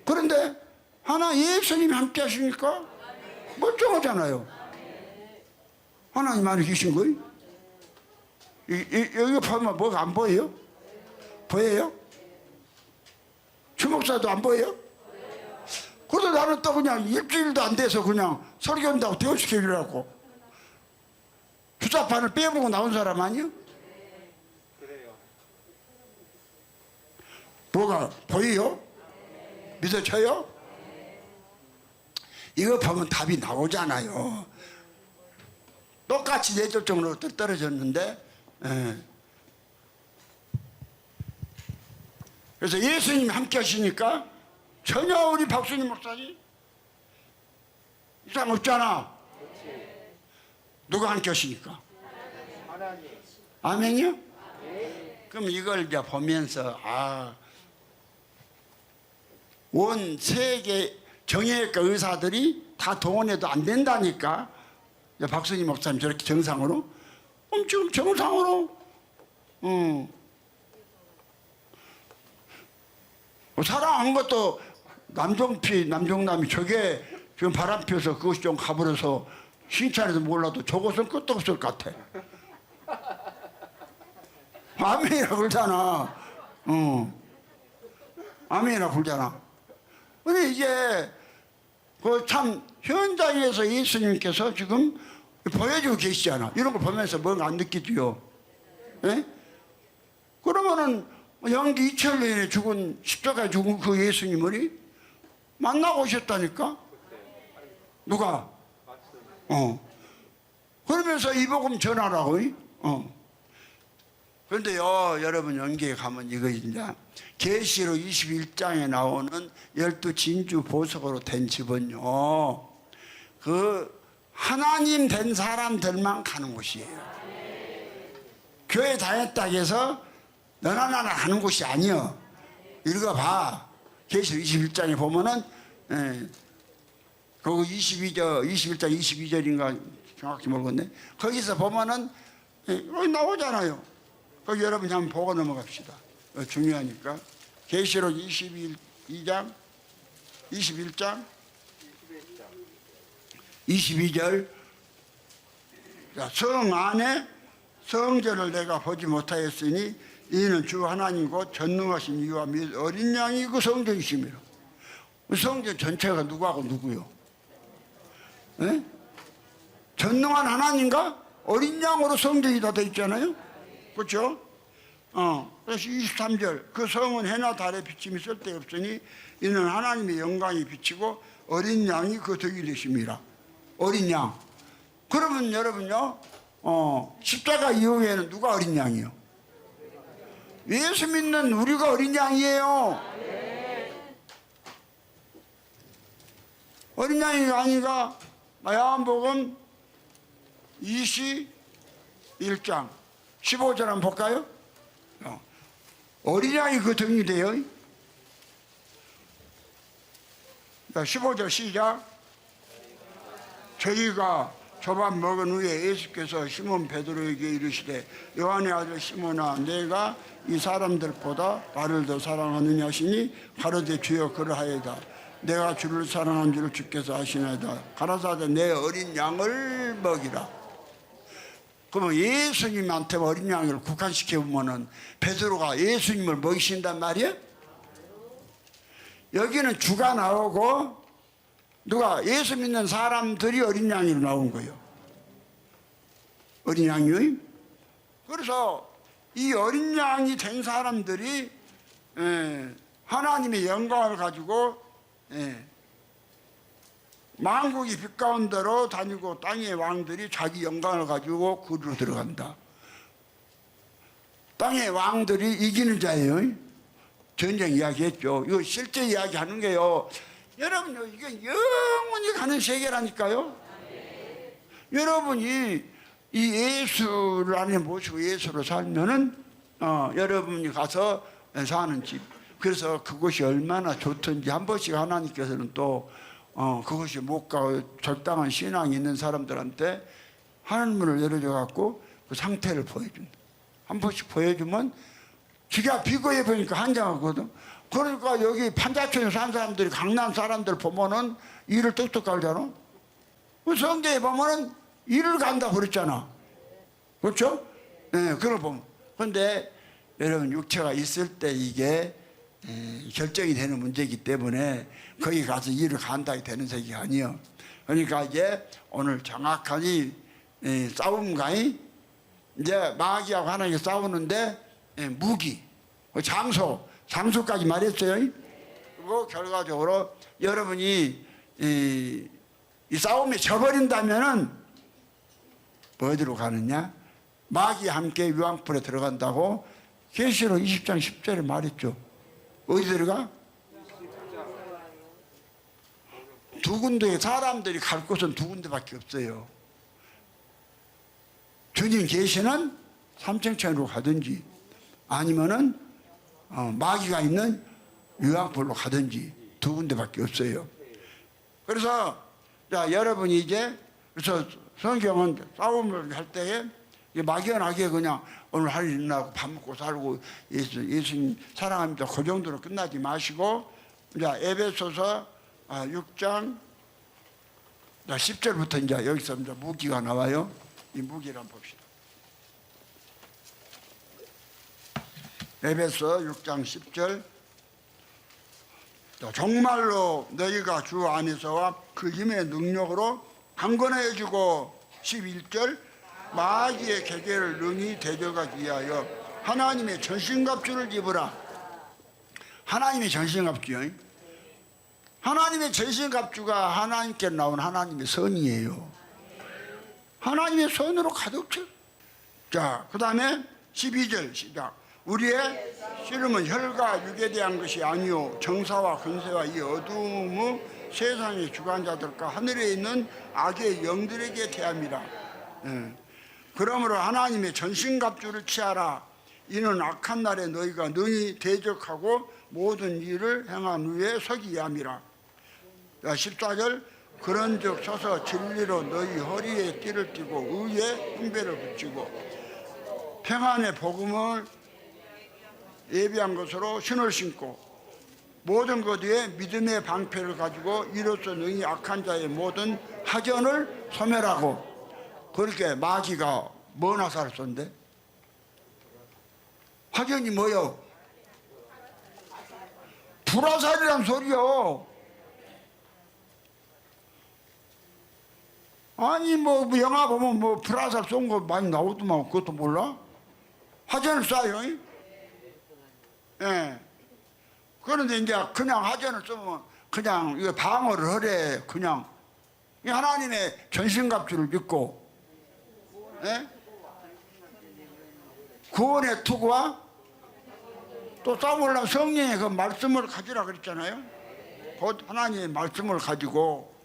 Speaker 1: 그런데 하나 예수님이 함께 하시니까 멀쩡하잖아요. 하나님 안에 계신 거예요. 여기 보면 뭐가 안 보여요? 보여요? 주목사도 안 보여요? 그래서 나는 또 그냥 일주일도 안 돼서 그냥 설교한다고 대우시켜주려고 주사판을 빼보고 나온 사람 아니요? 뭐가 보여요? 믿어져요? 이거 보면 답이 나오잖아요. 똑같이 뇌졸중으로 떨어졌는데 그래서 예수님이 함께 하시니까 전혀 우리 박순희 목사님 이상 없잖아. 누가 함께 하시니까? 아멘이요? 그럼 이걸 이제 보면서 온 세계 정형외과 의사들이 다 동원해도 안 된다니까. 박순희 목사님 저렇게 정상으로 지금 정상으로 사랑한 것도 남종남이 저게 지금 바람 피워서 그것이 좀 가버려서 칭찬해도 몰라도 저것은 끝도 없을 것 같아. 아멘이라 그러잖아. 아멘이라 그러잖아. 근데 이제 그 참 현장에서 예수님께서 지금 보여주고 계시잖아. 이런 걸 보면서 뭔가 안 느끼지요. 예? 그러면은 영기 2000년에 죽은 십자가에 죽은 그 예수님을 만나고 오셨다니까. 누가? 그러면서 이 복음 전하라고. 그런데요, 여러분 연계에 가면 이거 이제 계시록 21장에 나오는 12진주 보석으로 된 집은요, 그 하나님 된 사람들만 가는 곳이에요. 교회 다녔다 해서 너나 나나 가는 곳이 아니요. 읽어봐. 계시록 21장에 보면은 그거 21장 22절인가 정확히 모르겠네. 거기서 보면은 여기 나오잖아요. 거기 여러분이 한번 보고 넘어갑시다. 중요하니까. 계시록 21장 22절. 자, 성 안에 성전을 내가 보지 못하였으니 이는 주 하나님 곧 전능하신 이와 및 어린 양이 그 성전이심이라. 성전 전체가 누구하고 누구요? 에? 전능한 하나님과 어린 양으로 성전이 다 돼 있잖아요. 그렇죠? 그래서 23절 그 성은 해나 달에 비침이 쓸데없으니 이는 하나님의 영광이 비치고 어린 양이 그 덕이 되심이라. 어린 양. 그러면 여러분요, 십자가 이후에는 누가 어린 양이요? 예수 믿는 우리가 어린 양이에요. 어린 양이 아니가 마야한복음 21장 15절 한번 볼까요? 어린 양이 그 등이 돼요. 자, 15절 시작. 저희가 저밥 먹은 후에 예수께서 시몬 베드로에게 이르시되 요한의 아들 시몬아 내가 이 사람들보다 나를 더 사랑하느냐 하시니 가로되 주여 그러하여다. 내가 주를 사랑한 줄을 주께서 아시나이다. 가라사대 내 어린 양을 먹이라. 그러면 예수님한테 어린 양을 국한시켜보면은 베드로가 예수님을 먹이신단 말이에요? 여기는 주가 나오고 누가 예수 믿는 사람들이 어린 양으로 나온 거예요. 어린 양이요. 그래서 이 어린 양이 된 사람들이 하나님의 영광을 가지고 만국이 빛 가운데로 다니고 땅의 왕들이 자기 영광을 가지고 그리로 들어간다. 땅의 왕들이 이기는 자예요. 전쟁 이야기했죠. 이거 실제 이야기하는 게요. 여러분요, 이게 영원히 가는 세계라니까요. 여러분이 이 예수를 안에 모시고 예수로 살면은 여러분이 가서 사는 집. 그래서 그것이 얼마나 좋든지 한 번씩 하나님께서는 또 그것이 못 가고 적당한 신앙이 있는 사람들한테 하늘문을 열어줘 갖고 그 상태를 보여준다. 한 번씩 보여주면 지가 비거해 보니까 한장하거든. 그러니까 여기 판자촌에 사는 사람들이 강남 사람들 보면은 일을 뚝뚝 갈잖아. 성경에 보면은 일을 간다 그랬잖아. 그렇죠? 네, 그걸 보면. 그런데 여러분 육체가 있을 때 이게 결정이 되는 문제이기 때문에 거기 가서 일을 간다고 되는 색이 아니에요. 그러니까 이제 오늘 정확하니 싸움과 이제 마귀하고 하나님께 싸우는데 무기, 장소까지 말했어요. 그리고 결과적으로 여러분이 이 싸움에 져버린다면은 어디로 가느냐? 마귀와 함께 유황불에 들어간다고 계시록 20장 10절에 말했죠. 어디 들어가? 두 군데, 사람들이 갈 곳은 두 군데밖에 없어요. 주님 계시는 삼층천으로 가든지 아니면은 마귀가 있는 유황불로 가든지 두 군데밖에 없어요. 그래서 자, 여러분이 이제 그래서 성경은 싸움을 할 때에 막연하게 그냥 오늘 할 일 있나 하고 밥 먹고 살고 예수님 사랑합니다 그 정도로 끝나지 마시고 자, 에베소서 6장 10절부터 이제 여기서 이제 무기가 나와요. 이 무기를 한번 봅시다. 에베소 6장 10절. 정말로 너희가 주 안에서와 그 힘의 능력으로 강건해지고 11절 마귀의 계계를 능히 대적하기 위하여 하나님의 전신갑주를 입으라. 하나님의 전신갑주요. 하나님의 전신갑주가 하나님께 나온 하나님의 선이에요. 하나님의 선으로 가득 차. 자, 그 다음에 12절 시작. 우리의 씨름은 혈과 육에 대한 것이 아니요 정사와 권세와 이 어두움의 세상의 주관자들과 하늘에 있는 악의 영들에게 대함이라. 그러므로 하나님의 전신갑주를 취하라. 이는 악한 날에 너희가 능히 대적하고 모든 일을 행한 후에 서기 함이라. 14절 그런즉 서서 진리로 너희 허리에 띠를 띠고 의에 흉배를 붙이고 평안의 복음을 예비한 것으로 신을 신고 모든 것 위에 믿음의 방패를 가지고 이로써 능히 악한 자의 모든 하전을 소멸하고. 그렇게 마귀가 뭔 화살을 쏜대? 화전이 뭐요? 불화살이란 소리요. 아니 뭐 영화 보면 뭐 불화살 쏜 거 많이 나오더만 그것도 몰라? 화전을 쏴요. 예. 그런데 이제 그냥 화전을 쏘면 그냥 이거 방어를 하래. 그냥 하나님의 전신갑주를 믿고, 예? 구원의 투구와 또 싸우려면 성령의 그 말씀을 가지라 그랬잖아요. 곧 하나님의 말씀을 가지고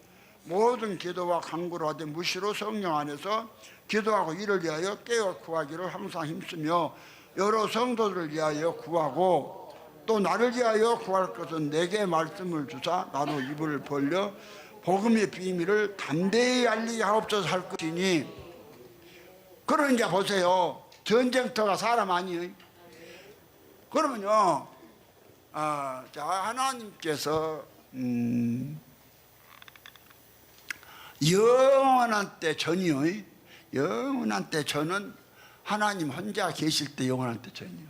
Speaker 1: 모든 기도와 간구를 하되 무시로 성령 안에서 기도하고 이를 위하여 깨어 구하기를 항상 힘쓰며 여러 성도들을 위하여 구하고 또 나를 위하여 구할 것은 내게 말씀을 주사 나로 입을 벌려 복음의 비밀을 담대히 알리게 하옵소서 할 것이니. 그러면 이제 보세요. 전쟁터가 사람 아니에요. 그러면요, 자 하나님께서 영원한 때 전이요. 영원한 때 전은 하나님 혼자 계실 때 영원한 때 전이요.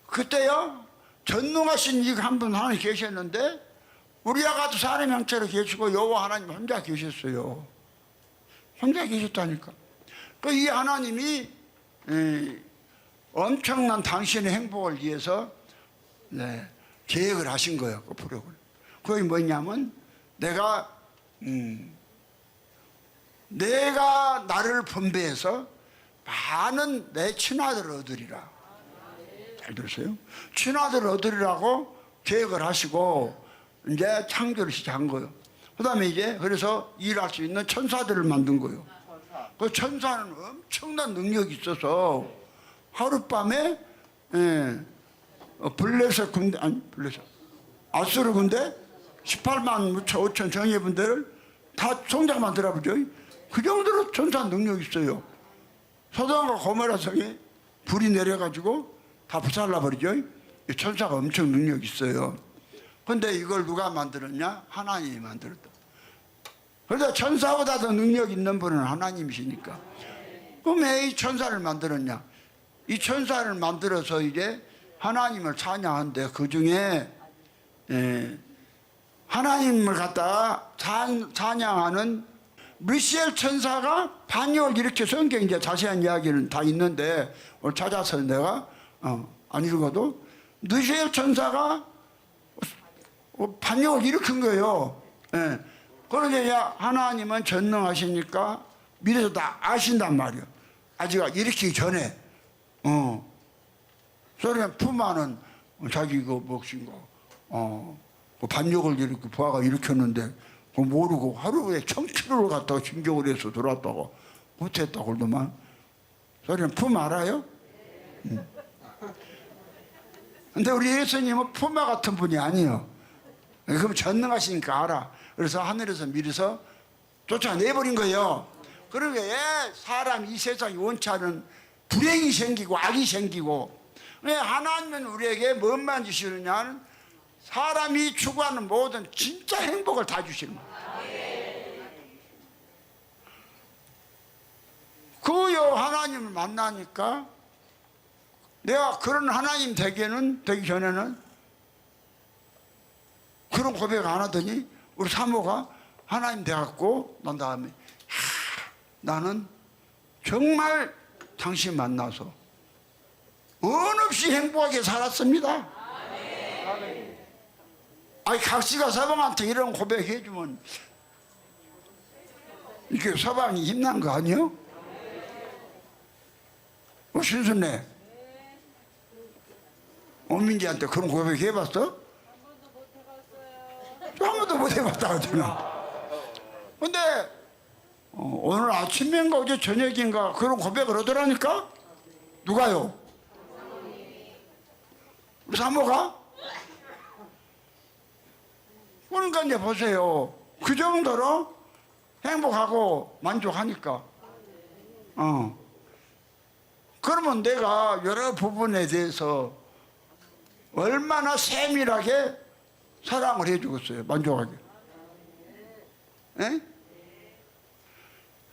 Speaker 1: 그때요 전능하신 이 한 분 하나님 계셨는데 우리와 같은 사람의 형체로 계시고 여호와 하나님 혼자 계셨어요. 혼자 계셨다니까. 그 이 하나님이 엄청난 당신의 행복을 위해서 계획을 하신 거예요. 그 프로그램. 그게 뭐냐면 내가 나를 분배해서 많은 내 친아들을 얻으리라. 잘 들으세요? 친아들을 얻으리라고 계획을 하시고 이제 창조를 시작한 거예요. 그 다음에 이제 그래서 일할 수 있는 천사들을 만든 거예요. 그 천사는 엄청난 능력이 있어서 하룻밤에 블레셋 군대, 아니 블레셋 아수르 군대 18만 5천 정예분들을 다 송장만 들어보죠. 그 정도로 천사 능력이 있어요. 소돔과 고모라 성에 불이 내려가지고 다 불살라버리죠. 천사가 엄청 능력이 있어요. 근데 이걸 누가 만들었냐? 하나님이 만들었다. 그래서 천사보다 더 능력 있는 분은 하나님이시니까. 그럼 왜 이 천사를 만들었냐? 이 천사를 만들어서 이제 하나님을 찬양하는데 그 중에 하나님을 갖다가 찬양하는 미시엘 천사가 반역을 이렇게 성경에 이제 자세한 이야기는 다 있는데 오늘 찾아서 내가 안 읽어도 미시엘 천사가 반역을 일으킨 거예요. 그러니 하나님은 전능하시니까 미래서 다 아신단 말이에요. 아직 일으키기 전에. 그러니까 푸마는 자기 그 목신 거 반역을 이렇게 부하가 일으켰는데 모르고 하루에 1000km를 갔다가 진격을 해서 돌아왔다가 못했다고 그러더만. 소리는 품 알아요? 근데 우리 예수님은 푸마 같은 분이 아니에요. 그럼 전능하시니까 알아. 그래서 하늘에서 미리서 쫓아내버린 거예요. 그러게 사람 이 세상이 원치 않은 불행이 생기고 악이 생기고 왜 하나님은 우리에게 뭔만 주시느냐는 사람이 추구하는 모든 진짜 행복을 다 주시는 거예요. 그요 하나님을 만나니까 내가 그런 하나님 되기 전에는 그런 고백 안 하더니 우리 사모가 하나님 돼갖고 난 다음에 나는 정말 당신 만나서 언없이 행복하게 살았습니다. 아니 각시가 서방한테 이런 고백해주면 이렇게 서방이 힘난 거 아니요? 신순네 오민지한테 그런 고백 해봤어? 한 번도 못 해봤다 하잖아. 근데 오늘 아침인가 어제 저녁인가 그런 고백을 하더라니까? 누가요? 우리 사모가? 그러니까 이제 보세요. 그 정도로 행복하고 만족하니까. 그러면 내가 여러 부분에 대해서 얼마나 세밀하게 사랑을 해주겠어요. 만족하게. 에?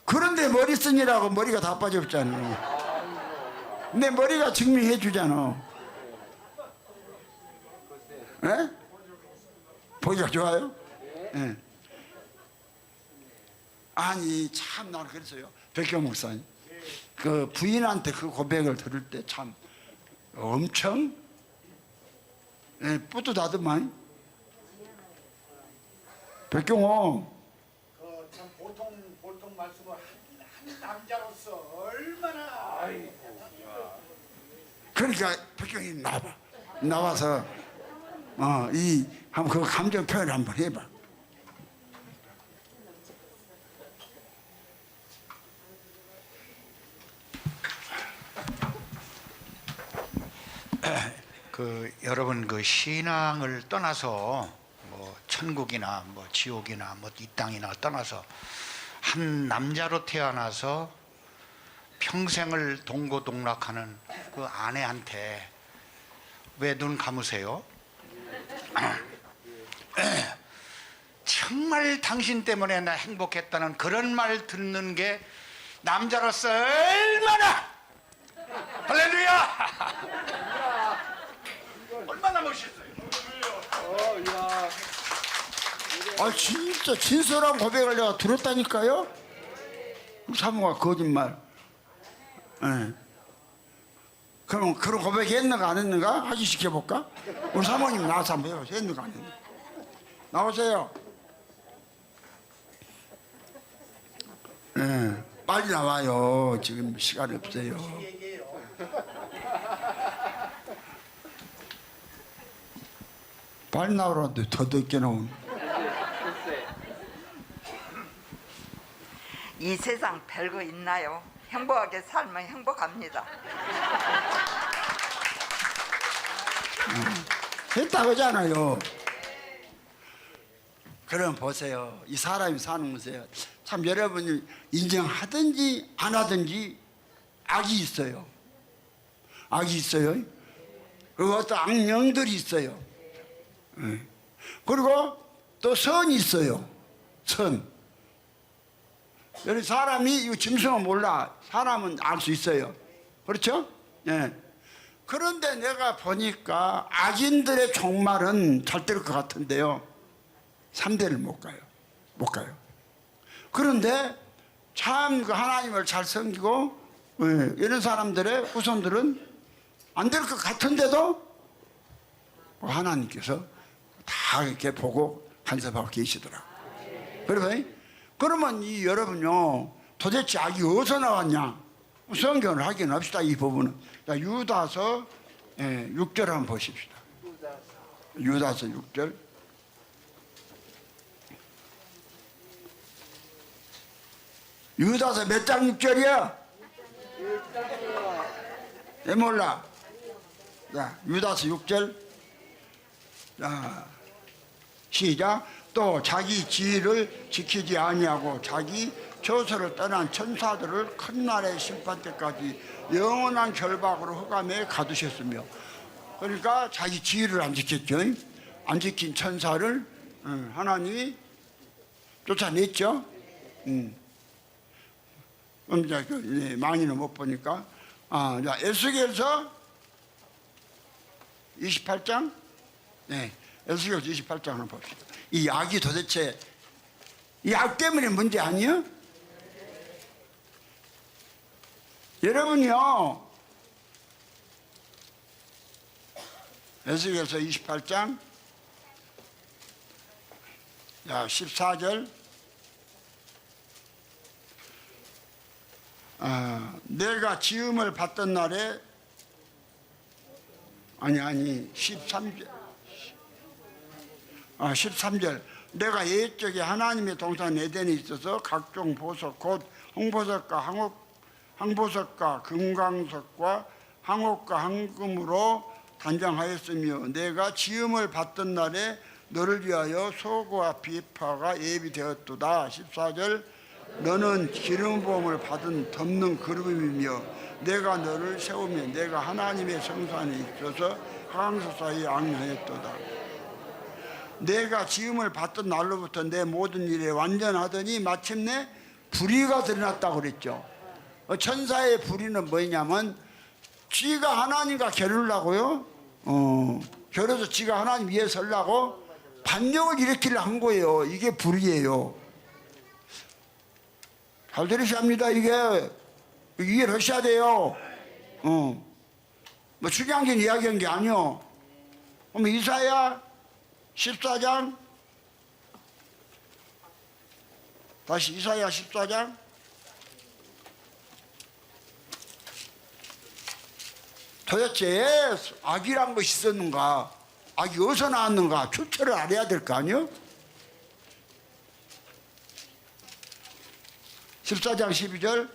Speaker 1: 그런데 머리 쓰니라고 머리가 다 빠졌잖아. 내 머리가 증명해 주잖아. 에? 보기가 좋아요? 예. 아니 참 나는 그랬어요. 백경 목사님 그 부인한테 그 고백을 들을 때 참 엄청 뿌듯하더만. 백경호
Speaker 2: 참 보통 말씀을 한 남자로서 얼마나
Speaker 1: 그러니까 백경이 나와서 한번 그 감정 표현 한번 해봐.
Speaker 2: 여러분 그 신앙을 떠나서 뭐 천국이나 뭐 지옥이나 뭐 이 땅이나 떠나서 한 남자로 태어나서 평생을 동고동락하는 그 아내한테 왜 눈 감으세요? 정말 당신 때문에 나 행복했다는 그런 말 듣는 게 남자로서 얼마나 할렐루야! 얼마나 멋있어요.
Speaker 1: 진짜 진솔한 고백을 내가 들었다니까요. 사모가 거짓말. 그럼 그런 고백 했는가 안 했는가 하기 시켜볼까? 우리 사모님 나와서 한번 해보세요. 했는가 안 했는가. 나오세요. 빨리 나와요. 지금 시간이 없어요. 빨리 나오라는데 더 늦게 나오네.
Speaker 3: 이 세상 별거 있나요? 행복하게 살면 행복합니다.
Speaker 1: 했다고 하잖아요. 그럼 보세요. 이 사람이 사는 것에 참 여러분이 인정하든지 안 하든지 악이 있어요. 악이 있어요. 그리고 어떤 악령들이 있어요. 그리고 또 선이 있어요. 선. 여기 사람이 이 짐승은 몰라. 사람은 알 수 있어요. 그렇죠? 예. 그런데 내가 보니까 악인들의 종말은 잘 될 것 같은데요. 3대를 못 가요. 못 가요. 그런데 참 그 하나님을 잘 섬기고 이런 사람들의 후손들은 안 될 것 같은데도 하나님께서 다 이렇게 보고 간섭하고 계시더라. 그러면 이 여러분요 도대체 악이 어디서 나왔냐? 성경을 확인합시다. 이 부분은 유다서 6절 한번 보십시다. 유다서 6절. 유다서 몇 장 6절이야? 왜 몰라? 자, 유다서 6절. 자, 시작. 또 자기 지위를 지키지 아니하고 자기 저서를 떠난 천사들을 큰 날의 심판 때까지 영원한 결박으로 흑암에 가두셨으며, 그러니까 자기 지위를 안 지켰죠. 안 지킨 천사를 하나님이 쫓아냈죠. 많이는 못 보니까. 자, 에스겔서 28장. 네, 에스겔서 28장 한번 봅시다. 이 악이 도대체 이 악 때문에 문제 아니에요? 여러분요, 에스겔서 28장 14절. 내가 지음을 받던 날에 아니 13절. 13절. 내가 옛적에 하나님의 동산 에덴에 있어서 각종 보석 곧 홍보석과 항보석과 금강석과 항옥과 황금으로 단장하였으며 내가 지음을 받던 날에 너를 위하여 소고와 비파가 예비되었도다. 14절. 너는 기름 부음을 받은 덮는 그룹이며 내가 너를 세우며 내가 하나님의 성산에 있어서 항소 사이에 앙하였도다. 내가 지음을 받던 날로부터 내 모든 일에 완전하더니 마침내 불의가 드러났다고 그랬죠. 천사의 불의는 뭐냐면 지가 하나님과 겨루려고요. 겨뤄서 지가 하나님 위에 서려고 반역을 일으키려 한 거예요. 이게 불의예요. 잘 들으셔야 합니다. 이게 이해를 하셔야 돼요. 뭐 출애굽기 이야기한 게 아니요. 그럼 이사야 14장 다시 이사야 14장 도대체 악이란 것이 있었는가? 악이 어디서 나왔는가? 출처를 알아야 될 거 아니요? 14장 12절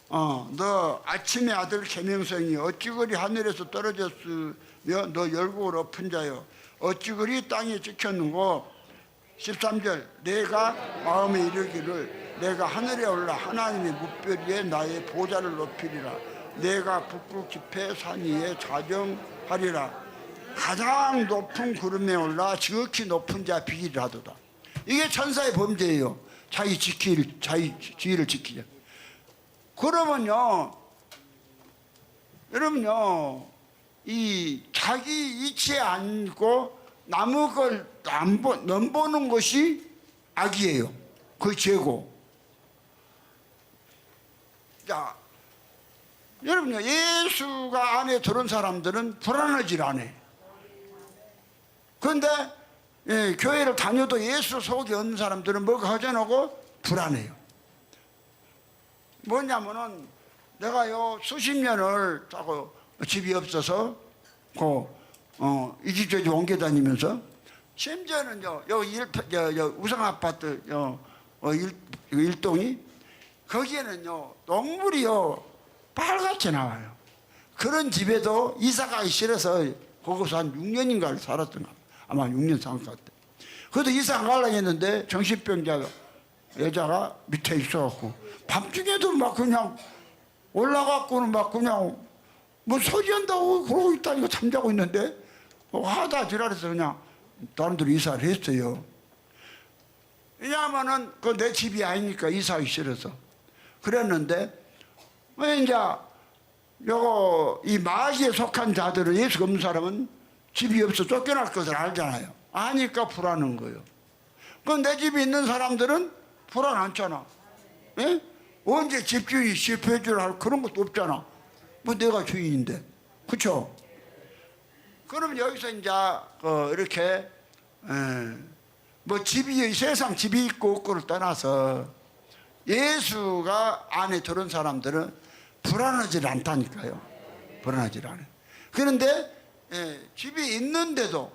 Speaker 1: 너 아침의 아들 계명성이 어찌 그리 하늘에서 떨어졌으며 너 열국을 엎은 자여 어찌 그리 땅에 찍혔는고. 13절 내가 마음에 이르기를 내가 하늘에 올라 하나님의 뭇별 위에 나의 보좌를 높이리라. 내가 북극 깊에 산 위에 자정하리라. 가장 높은 구름에 올라 지극히 높은 자 비리라도다. 이게 천사의 범죄예요. 자기 지위를 지키자. 그러면요 여러분요 이 자기 이치에 앉고 남의 걸 넘보는 것이 악이에요. 그 죄고. 자, 여러분요 예수가 안에 들어온 사람들은 불안하질 않아요. 그런데 교회를 다녀도 예수 속에 없는 사람들은 뭐가 허전하고 불안해요. 뭐냐면은 내가요 수십 년을 자꾸 집이 없어서 이 집 저 집 옮겨 다니면서 심지어는요 여기 우성 아파트 일동이 거기에는요 동물이요 빨갛게 나와요. 그런 집에도 이사 가기 싫어서 거기서 한 6년인가를 살았던 것 같아요. 아마 6년 산 것 같아요. 그래도 이사 안 가려고 했는데 정신병자 여자가 밑에 있어갖고 밤중에도 막 그냥 올라갖고는 막 그냥 뭐 소리한다고 그러고 있다니까 잠자고 있는데 하다 지랄해서 그냥 다른 데로 이사를 했어요. 왜냐하면은 그 내 집이 아니니까 이사하기 싫어서 그랬는데 이제 요거 이 마귀에 속한 자들은 예수가 없는 사람은 집이 없어 쫓겨날 것을 알잖아요. 아니까 불안한 거예요. 그럼 내 집이 있는 사람들은 불안 않잖아. 예? 언제 집주인이 실패해 주라 할 그런 것도 없잖아. 뭐 내가 주인인데. 그쵸? 그러면 여기서 이제 이렇게 뭐 집이 세상 집이 있고 없고를 떠나서 예수가 안에 들어온 사람들은 불안하지 않다니까요. 불안하지 않아요. 그런데 집이 있는데도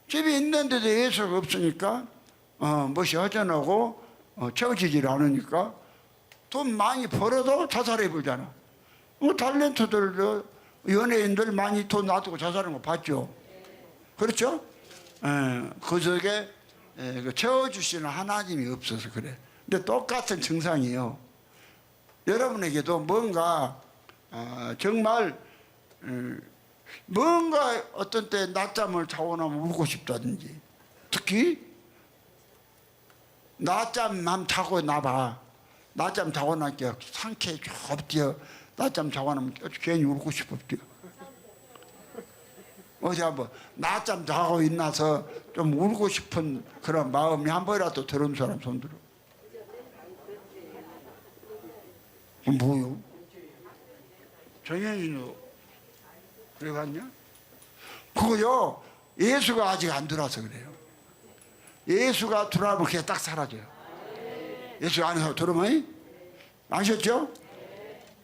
Speaker 1: 예수가 없으니까 무엇이 허전하고 채워지질 않으니까 돈 많이 벌어도 자살해 보잖아. 탤런트들 연예인들 많이 돈 놔두고 자살하는 거 봤죠. 그렇죠? 그 속에 채워주시는 하나님이 없어서 그래. 근데 똑같은 증상이에요. 여러분에게도 뭔가 정말 뭔가 어떤 때 낮잠을 자고 나면 울고 싶다든지, 특히 낮잠만 자고 나봐. 낮잠 자고 나니까 상쾌해 좁디어. 낮잠 자고 나면 괜히 울고 싶었디요. 어디 한번 낮잠 자고 있나서 좀 울고 싶은 그런 마음이 한 번이라도 들은 사람 손들어. 뭐요? 정현이는 그래 봤냐? 그거요 예수가 아직 안 들어와서 그래요. 예수가 들어오면 그게 딱 사라져요. 예수 안에서 들어오면 아셨죠?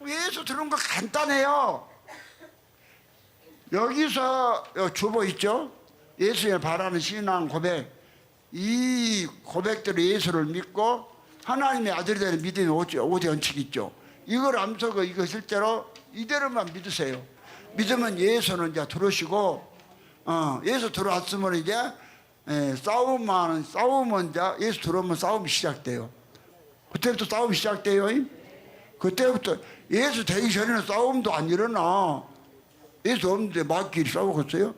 Speaker 1: 예수 들어온 거 간단해요. 여기서 주보 있죠? 예수에 바라는 신앙 고백. 이 고백대로 예수를 믿고 하나님의 아들이 되는 믿음의 오대 원칙 있죠? 이걸 암석을 이거 실제로 이대로만 믿으세요. 믿으면 예수는 이제 들어오시고, 예수 들어왔으면 이제 싸우면 이제 예수 들어오면 싸움이 시작돼요. 그때부터 싸움이 시작돼요. 그때부터 예수 되기 전에는 싸움도 안 일어나. 예수 없는데 마귀끼리 싸우겠어요?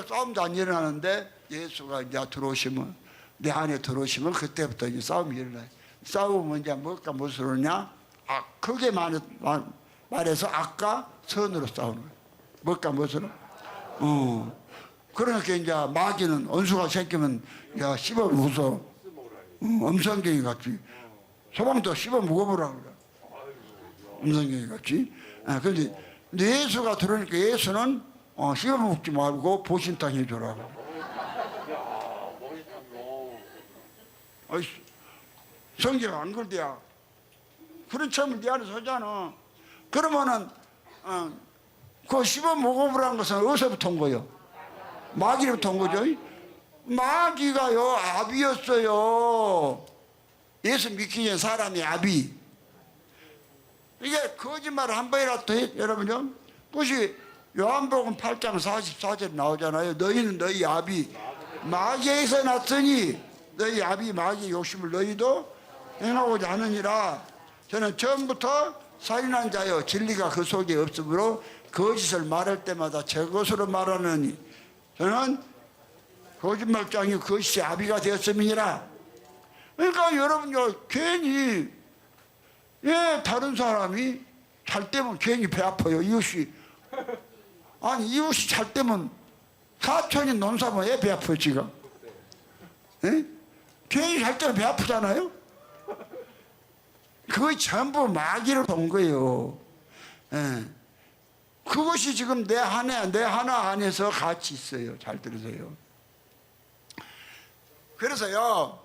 Speaker 1: 싸움도 안 일어나는데 예수가 이제 들어오시면, 내 안에 들어오시면 그때부터 이제 싸움이 일어나요. 싸우면 이제 뭘까 무엇으로 냐? 크게 말해서 악과 선으로 싸우는 거예요. 뭘까 무엇으로? 그러니까 이제 마귀는 원수가 생기면 야 씹어 먹어서 음성경이 같이 소방도 씹어 먹어보라 그래. 음성경이 같이. 근데 예수가 들어오니까 예수는 씹어 먹지 말고 보신탕 해줘라. 성경 안 그러대야. 그런 처음을 네 안에서 하잖아. 그러면은 그거 씹어 먹어보라는 것은 어디서부터 온 거예요? 마귀로부터 온 거죠. 마귀가요 아비였어요. 예수 믿기 전에 사람이 아비. 이게 거짓말을 한 번이라도 해 여러분요. 그것이 요한복음 8장 44절 나오잖아요. 너희는 너희 아비 마귀에서 났으니 너희 아비 마귀의 욕심을 너희도 행하고자 하느니라. 저는 처음부터 살인한 자여 진리가 그 속에 없으므로 거짓을 말할 때마다 저것으로 말하느니 저는 거짓말장이 거짓의 아비가 되었음이니라. 그러니까 여러분요 괜히 다른 사람이 잘 때면 괜히 배 아파요. 이웃이 잘 때면 사촌이 논사면 왜 배 아파요 지가? 괜히 잘 때면 배 아프잖아요. 그거 전부 마귀로 온 거예요. 그것이 지금 내 하나 안에서 같이 있어요. 잘 들으세요. 그래서요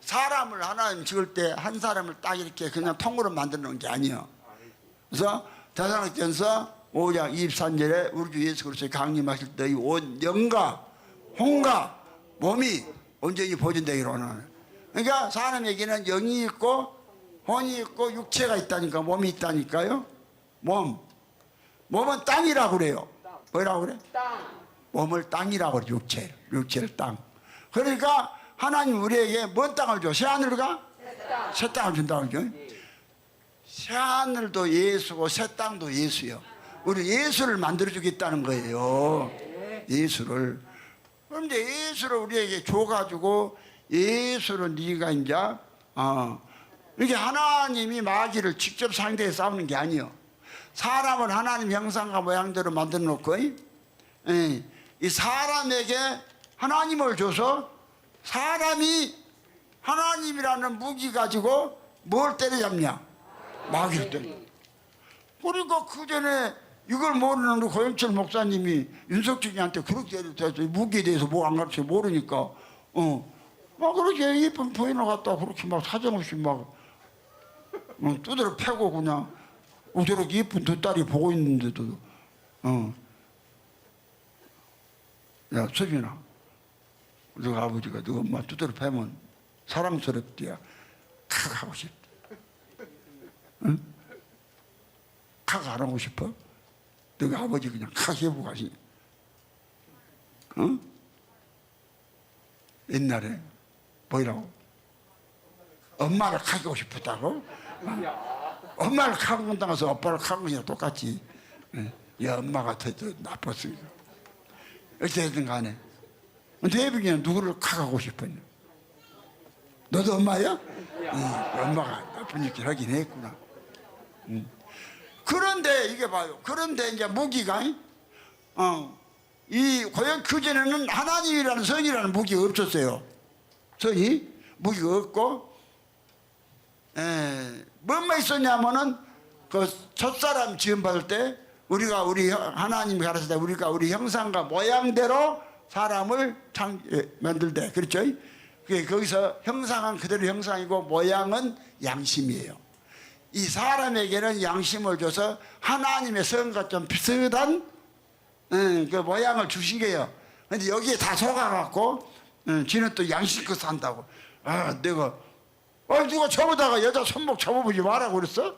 Speaker 1: 사람을 하나님 지을 때 한 사람을 딱 이렇게 그냥 통으로 만들어 놓은 게 아니에요. 그래서 대사로전서 5장 23절에 우리 주 예수 그리스도의 강림하실 때 이 온 영과 혼과 몸이 온전히 보존되기로 하는. 그러니까 사람에게는 영이 있고 혼이 있고 육체가 있다니까. 몸이 있다니까요. 몸은 땅이라고 그래요. 뭐라고 그래? 몸을 땅이라고 그래. 육체를 땅. 그러니까 하나님 우리에게 뭔 땅을 줘? 새하늘과 새 땅을 준다고 그러죠. 새하늘도 예수고 새 땅도 예수요. 우리 예수를 만들어주겠다는 거예요. 예수를. 그런데 예수를 우리에게 줘가지고 예수를 네가 이제 이게 하나님이 마귀를 직접 상대해 싸우는 게 아니에요. 사람을 하나님 형상과 모양대로 만들어 놓고 이 사람에게 하나님을 줘서 사람이 하나님이라는 무기 가지고 뭘 때려잡냐? 마귀를 때려. 그러니까 그 전에 이걸 모르는 우리 고영철 목사님이 윤석준이한테 그렇게 무기에 대해서 뭐 안 가르쳐 모르니까 막 그렇게 예쁜 부인을 갖다 그렇게 막 사정없이 막 두드려 패고 그냥 저렇게 예쁜 두 딸이 보고 있는데도 야 수빈아 너 아버지가 너 엄마 두드려 패면 사랑스럽디야 칵 하고 싶다. 응? 칵 안 하고 싶어? 너희 아버지 그냥 칵 해보고 가시. 응? 옛날에 뭐라고? 엄마를 칵하고 싶었다고? 엄마를 칵하고 당해서 아빠를 칵하고 그냥 똑같이. 야 엄마가 더 나빴으니까. 어쨌든 간에 대비는 누구를 칵하고 싶었냐? 너도 엄마야? 엄마가 나쁜 짓을 하긴 했구나. 그런데 이게 봐요. 그런데 이제 무기가 이 고향 그전에는 하나님이라는 선이라는 무기가 없었어요. 선이 무기가 없고 뭐만 있었냐면은 그 첫사람 지음 받을 때 우리 하나님이 가르칠 때 우리가 우리 형상과 모양대로 사람을 만들 때 그렇죠? 거기서 형상은 그대로 형상이고 모양은 양심이에요. 이 사람에게는 양심을 줘서 하나님의 성과 좀 비슷한 그 모양을 주신 게요. 근데 여기에 다 속아갖고 지는 또 양식껏 산다고. 아 내가 누가 저보다가 여자 손목 잡아보지 말라고 그랬어?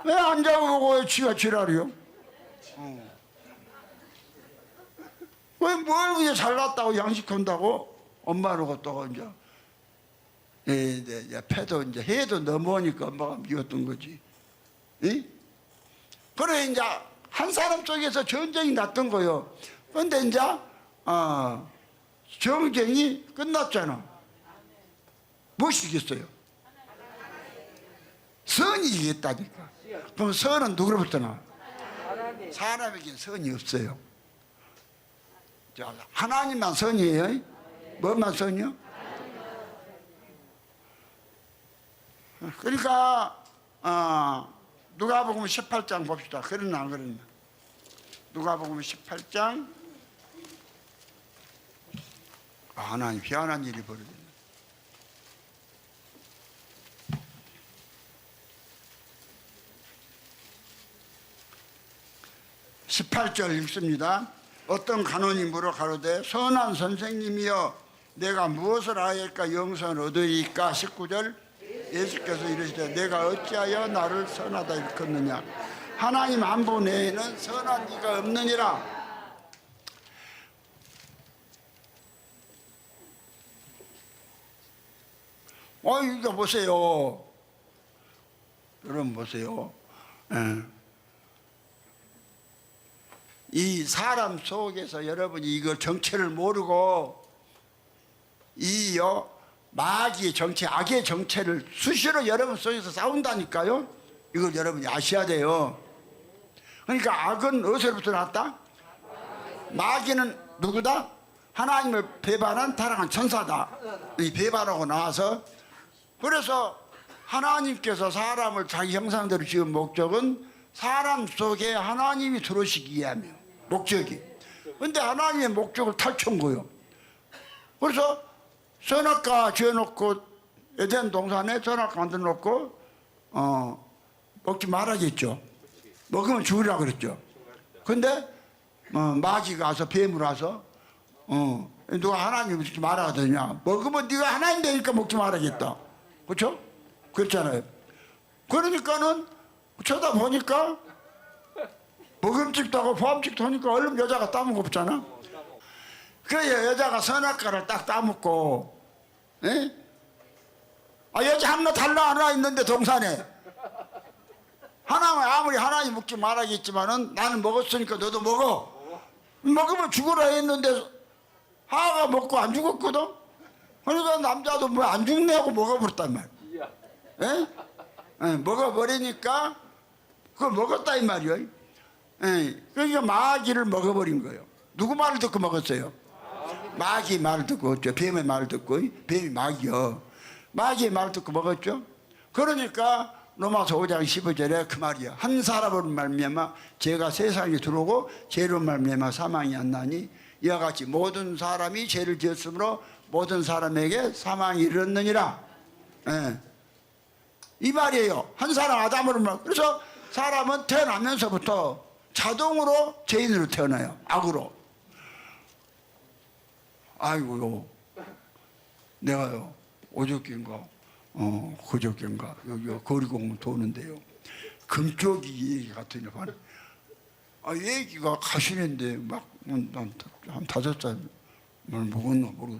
Speaker 1: 왜 안 잡아보고 지가 지랄이요? 왜 뭘 그냥 잘났다고 양식한다고? 엄마라고 또 이제 패도 이제 해도 넘어오니까 엄마가 미웠던 거지. 응? 그래 이제 한 사람 속에서 전쟁이 났던 거요. 그런데 이제 정쟁이 끝났잖아. 무엇이겠어요? 선이 이겼다니까. 그럼 선은 누구로부터 나와? 사람에겐 선이 없어요. 하나님만 선이에요. 뭐만 선이요? 그러니까 누가복음 18장 봅시다. 그러나 안 그러나? 누가복음 18장. 하나님 희한한 일이 벌어졌네. (18절) 읽습니다. 어떤 간원이 물어 가로되 선한 선생님이여 내가 무엇을 하여까 영생을 얻으리까. 19절 예수께서 이르시되 내가 어찌하여 나를 선하다 일컫느냐. 하나님 한 분 외에는 선한 이가 없느니라. 이거 보세요. 여러분 보세요. 이 사람 속에서 여러분이 이걸 정체를 모르고 마귀의 정체, 악의 정체를 수시로 여러분 속에서 싸운다니까요. 이걸 여러분이 아셔야 돼요. 그러니까 악은 어디서부터 났다? 마귀는 누구다? 하나님을 배반한 타락한 천사다. 이 배반하고 나와서, 그래서 하나님께서 사람을 자기 형상대로 지은 목적은 사람 속에 하나님이 들어오시기 위함이에요. 목적이. 근데 하나님의 목적을 탈취한 거예요. 그래서 선악과 지어놓고 에덴 동산에 선악과 만들어놓고 먹지 말아야겠죠. 먹으면 죽으라고 그랬죠. 근데 마귀가 와서 뱀을 와서 누가 하나님 먹지 말아야 되냐. 먹으면 네가 하나님 되니까 먹지 말아야겠다. 그렇죠? 그렇잖아요. 그러니까는 쳐다보니까 먹음직도 하고 보암직도 하니까 얼른 여자가 따먹고 없잖아. 그 여자가 선악과를 딱 따먹고, 여자 하나 달라 하나 있는데 동산에 하나만 아무리 하나님 먹지 말아야겠지만은 나는 먹었으니까 너도 먹어. 먹으면 죽으라 했는데 하가 먹고 안 죽었거든. 그러니까 남자도 뭐 안 죽네 하고 먹어버렸단 말이야. 먹어버리니까 그걸 먹었다 이 말이에요. 그러니까 마귀를 먹어버린 거예요. 누구 말을 듣고 먹었어요? 마귀 말을 듣고, 뱀의 말을 듣고, 뱀이 마귀요. 마귀의 말을 듣고 먹었죠. 그러니까 로마서 5장 15절에 그 말이야. 한 사람으로 말미암아 죄가 세상에 들어오고 죄로 말미암아 사망이 안 나니 이와 같이 모든 사람이 죄를 지었으므로 모든 사람에게 사망이 이르렀느니라. 이 말이에요. 한 사람 아담으로 말. 그래서 사람은 태어나면서부터 자동으로 죄인으로 태어나요. 악으로. 아이고요. 내가요 어저께인가 그저께인가 여기 거리공원 도는데요. 금쪽이 얘기 같으니 얘기가 가시는데 막 한 5살 먹었나 모르고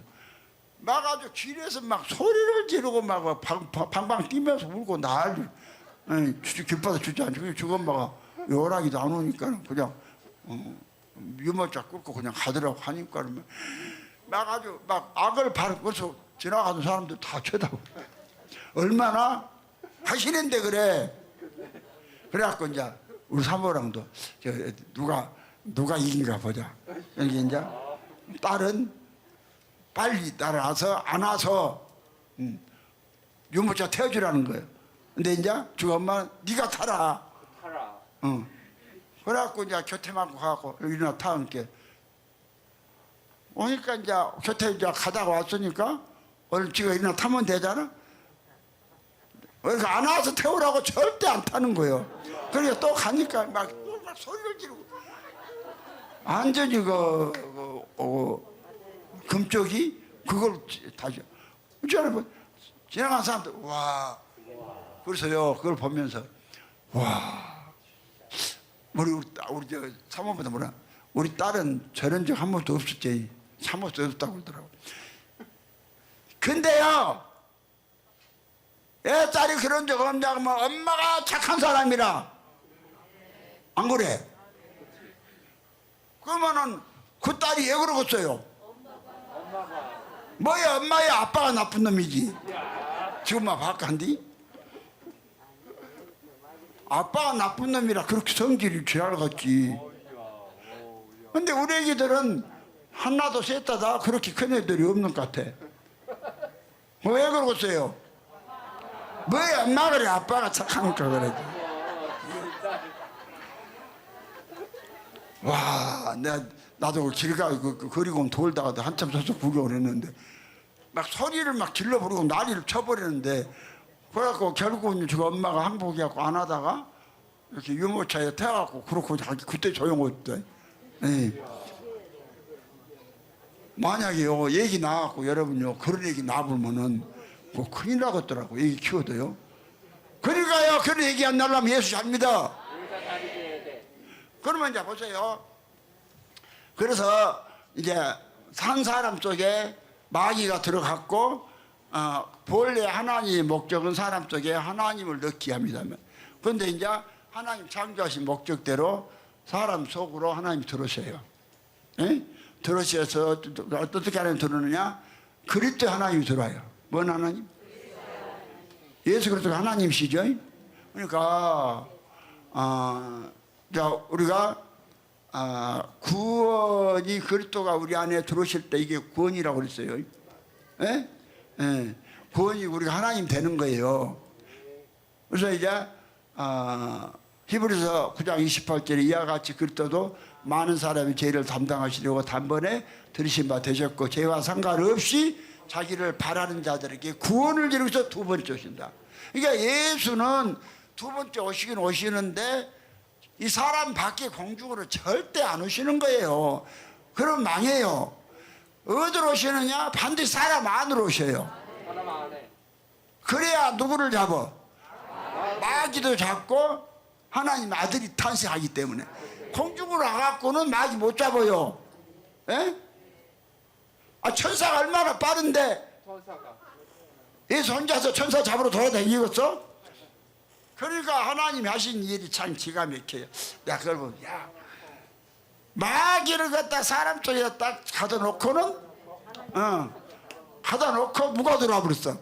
Speaker 1: 막 아주 길에서 막 소리를 지르고 막 방방 뛰면서 울고 난리. 길바닥 주지 않고 저 엄마가 요락이도 안 오니까 그냥 유모차 끌고 그냥 가더라고 하니까 막 아주 막 악을 바르고서 지나가는 사람들 다 쳐다보고 얼마나 하시는데 그래. 그래갖고 이제 우리 사모랑도 누가 이긴가 보자. 여기 이제 딸은 빨리 따라와서 안 와서 유모차 태워주라는 거예요. 근데 이제 주 엄마 네가 타라. 그래갖고 이제 곁에만 가고 일어나 타니까 오니까 이제 곁에 이제 가다가 왔으니까 오늘 지가 일어나 타면 되잖아. 그러니까 안 와서 태우라고 절대 안 타는 거예요. 그러니까 또 가니까 막 소리를 지르고 완전히 금쪽이 그걸 다시 지나간 사람들 와 그래서요 그걸 보면서 와 우리 저 사모보다 뭐라 우리 딸은 저런 적 한 번도 없었지 한 번도 없다고 그러더라고. 근데요 애 딸이 그런 적 없냐고 하면 엄마가 착한 사람이라 안 그래? 그러면은 그 딸이 왜 그러겠어요? 뭐야 엄마야 아빠가 나쁜 놈이지. 지금 막 바깥인데 아빠가 나쁜 놈이라 그렇게 성질이 지랄같지. 근데 우리 애기들은 하나도 셋다 다 그렇게 큰 애들이 없는 것 같아. 왜 그러겠어요? 뭐야 엄마 그래 아빠가 착하니까 그러지. 와 나도 길 가고 그리고 돌다가 한참 서서 구경을 했는데 막 소리를 막 질러 부르고 난리를 쳐버리는데 그래갖고 결국은 저 엄마가 항복해갖고 안 하다가 이렇게 유모차에 태워갖고 그렇고 그때 조용했대. 네. 만약에요 얘기 나왔고 여러분요 그런 얘기 나보면은 뭐 큰일 나겠더라고 얘기 키워도요. 그러니까요 그런 얘기 안 나려면 예수 잘 믿어. 그러면 이제 보세요. 그래서 이제 산 사람 속에 마귀가 들어갔고 본래 하나님의 목적은 사람 속에 하나님을 넣기 합니다. 그런데 이제 하나님 창조하신 목적대로 사람 속으로 하나님 들어오셔요. 예? 들어오셔서 어떻게 하나님 들어오느냐? 그리스도 하나님이 들어와요. 뭔 하나님? 예수 그리스도가 하나님이시죠. 그러니까 우리가 구원이 그리스도가 우리 안에 들어오실 때 이게 구원이라고 그랬어요. 예? 예. 구원이 우리가 하나님 되는 거예요. 그래서 이제 히브리서 9장 28절에 이와 같이 그리스도도 많은 사람의 죄를 담당하시려고 단번에 들으신 바 되셨고 죄와 상관없이 자기를 바라는 자들에게 구원을 이루고서 두 번째 오신다. 그러니까 예수는 두 번째 오시긴 오시는데 이 사람 밖에 공중으로 절대 안 오시는 거예요. 그럼 망해요. 어디로 오시느냐? 반드시 사람 안으로 오셔요. 그래야 누구를 잡아? 마귀도 잡고 하나님 아들이 탄생하기 때문에 공중으로 와갖고는 마귀 못 잡아요. 에? 천사가 얼마나 빠른데 예수 혼자서 천사 잡으러 돌아다니겠어? 그러니까 하나님이 하신 일이 참 기가 막혀요. 내가 그걸 보면 야 마귀를 갖다 사람 쪽에 딱 가다 놓고는 가다 놓고 누가 들어와 버렸어?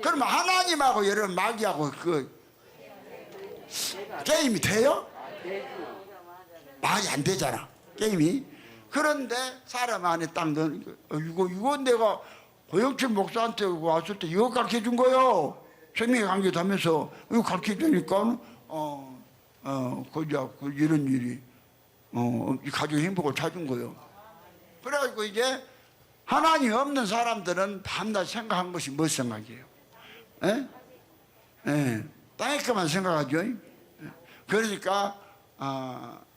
Speaker 1: 그러면 하나님하고 여러분 마귀하고 그 게임이 돼요? 말이 안 되잖아 게임이. 그런데 사람 안에 딱 넣으니까 이거 내가 고영철 목사한테 왔을 때 이거 가르쳐준 거요. 생명의 관계도 하면서 이거 가르쳐주니까 이런 일이 가족의 행복을 찾은 거예요. 그래가지고 이제 하나님 없는 사람들은 밤낮 생각한 것이 뭐 생각이에요? 에? 에. 땅에 것만 생각하죠. 그러니까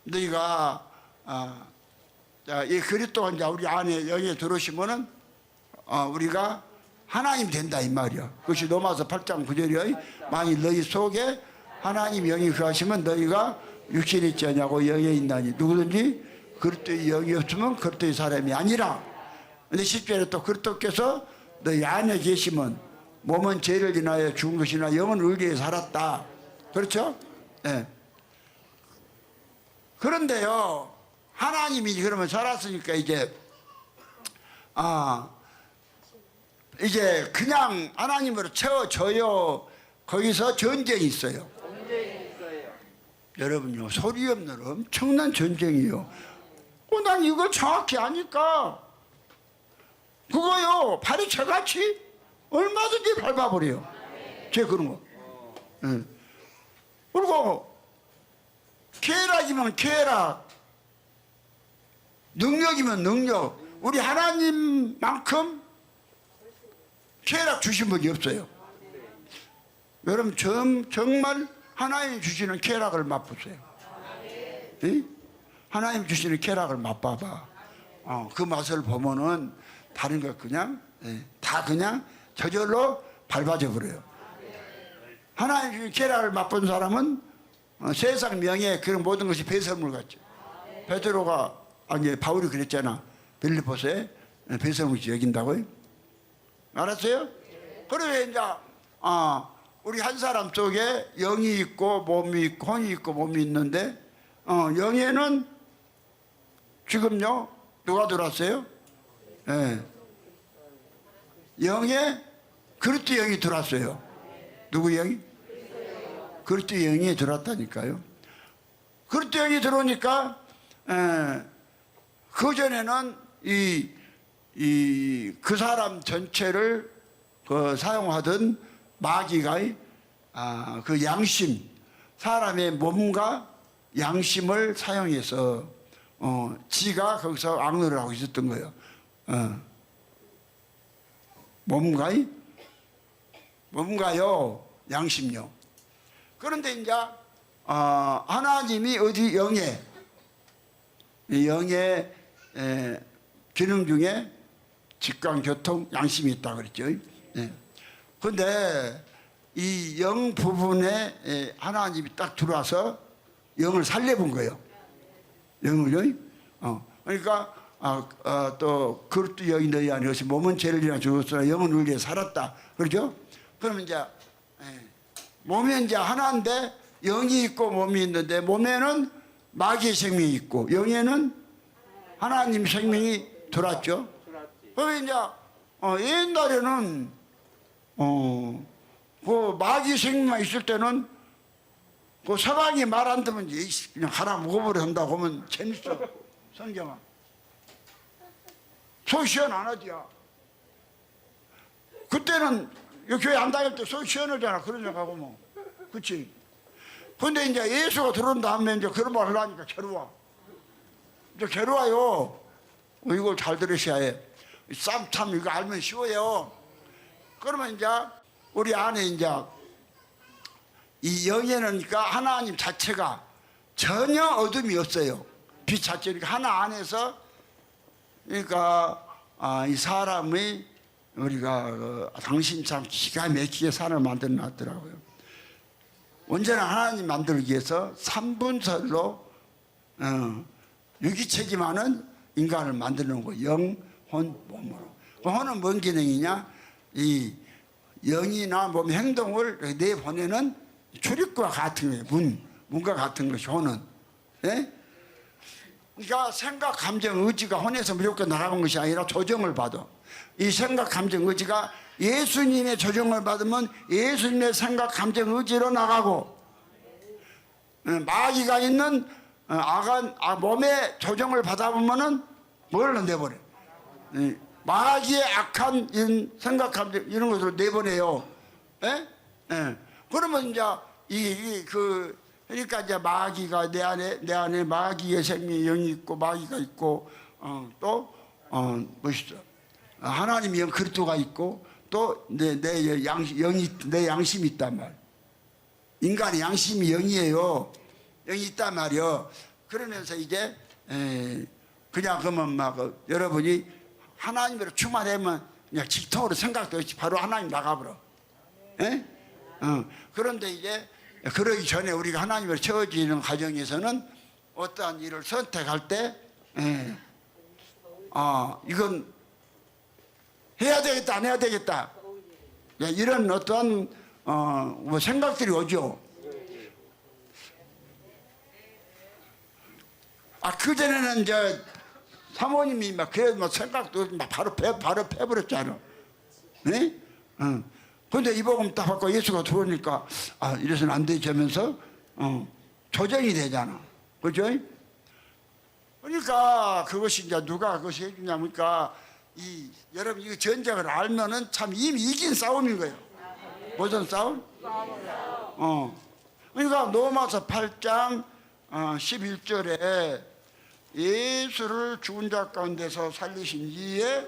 Speaker 1: 너희가 이 그리스도가 이제 우리 안에 여기에 들어오시면은 우리가 하나님 된다 이 말이야. 그것이 로마서 8장 9절이야. 만일 너희 속에 하나님 영이 거하시면 너희가 육신이 있지 않냐고 영에 있나니 누구든지 그리스도의 영이 없으면 그리스도의 사람이 아니라. 근데 10절에 또 그리스도께서 너희 안에 계시면 몸은 죄를 인하여 죽은 것이나 영은 의리에 살았다. 그렇죠? 네. 그런데요 하나님이 그러면 살았으니까 이제 이제 그냥 하나님으로 채워져요. 거기서 전쟁이 있어요. 여러분요 소리 없는 엄청난 전쟁이요. 난 이걸 정확히 아니까 그거요 발이 저같이 얼마든지 밟아버려요. 제 그런 거. 그리고 쾌락이면 쾌락, 능력이면 능력. 우리 하나님만큼 쾌락 주신 분이 없어요. 여러분 정말 하나님 주시는 쾌락을 맛보세요. 응? 하나님 주시는 쾌락을 맛봐봐. 그 맛을 보면은 다른 거 그냥 다 그냥 저절로 밟아져 버려요. 하나님 주신 쾌락을 맛본 사람은 세상 명예 그런 모든 것이 배설물 같죠. 베드로가 아니 바울이 그랬잖아. 빌립보서에 배설물이 여긴다고요. 알았어요? 그러면 이제 우리 한 사람 속에 영이 있고 몸이 있고 혼이 있고 몸이 있는데 영에는 지금요 누가 들어왔어요? 예. 영에 그리스도 영이 들어왔어요. 누구 영이? 그리스도 영이 들어왔다니까요. 그리스도 영이 들어오니까 그 전에는 그 사람 전체를 사용하던 마귀가 그 양심, 사람의 몸과 양심을 사용해서 지가 거기서 악노를 하고 있었던 거예요. 몸과요 양심요. 그런데 이제 하나님이 어디 영의 기능 중에 직관, 교통, 양심이 있다 그랬죠. 그런데 이 영 부분에 하나님이 딱 들어와서 영을 살려본 거예요. 영을요. 그러니까 또 그릇도 영이 너희 안에 없이 몸은 죄를 위하여 죽었으나 영은 우리 위해 살았다. 그렇죠? 그러면 이제 몸이 이제 하나인데 영이 있고 몸이 있는데 몸에는 마귀의 생명이 있고 영에는 하나님 생명이 들어왔죠. 그러면 이제 옛날에는 그 마귀 생명만 있을 때는 그 서방이 말 안 듣면 그냥 하나 먹어버려 한다고 하면 재밌어. 성경아 속 시원 안 하지야. 그때는 교회 안 다닐 때 속 시원하잖아. 그런 생각하고 뭐 그치. 근데 이제 예수가 들어온 다음에 이제 그런 말 하려니까 괴로워. 이제 괴로워요. 이걸 잘 들으셔야 해. 쌈 참 이거 알면 쉬워요. 그러면 이제 우리 안에 이제 이 영에는 그러니까 하나님 자체가 전혀 어둠이 없어요. 빛 자체니까 하나 안에서 그러니까 이 사람의 우리가 당신참 기가 막히게 사람을 만들어 놨더라고요. 언제나 하나님 만들기 위해서 3분설로 유기체기만은 인간을 만드는 거. 영, 혼, 몸으로. 그 혼은 뭔 기능이냐? 이 영이나 몸 행동을 내보내는 출입구와 같은 거예요. 문과 같은 것이 혼은. 예? 그러니까 생각, 감정, 의지가 혼에서 무조건 나가는 것이 아니라 조정을 받아. 이 생각, 감정, 의지가 예수님의 조정을 받으면 예수님의 생각, 감정, 의지로 나가고 마귀가 있는 몸의 조정을 받아보면은 뭘 내보내? 마귀의 악한 이런 생각, 감정 이런 것으로 내보내요. 예? 예. 그러면 이제 그러니까 이제 마귀가 내 안에 마귀의 생명의 영이 있고 마귀가 있고 또 멋있어. 하나님의 영 그리스도가 있고 또 내 양심이 있단 말. 인간의 양심이 영이에요. 영이 있단 말이요. 그러면서 이제 그냥 그러면 막 여러분이 하나님으로 충만하면 그냥 직통으로 생각도 없이 바로 하나님 나가버려. 예? 그런데 이제 그러기 전에 우리가 하나님으로 채워지는 과정에서는 어떠한 일을 선택할 때 이건 해야 되겠다 안 해야 되겠다 이런 어떠한 뭐 생각들이 오죠. 그전에는 이제 사모님이 막 그래도 막 생각도 막 바로 패버렸잖아. 네? 근데 이 복음 딱 받고 예수가 들어오니까 이래서는 안 되지 하면서 조정이 되잖아. 그죠? 그러니까 그것이 이제 누가 그것이 해주냐면 여러분 이 전쟁을 알면은 참 이미 이긴 싸움인 거예요. 무슨 싸움? 그러니까 로마서 8장 11절에 예수를 죽은 자 가운데서 살리신 이에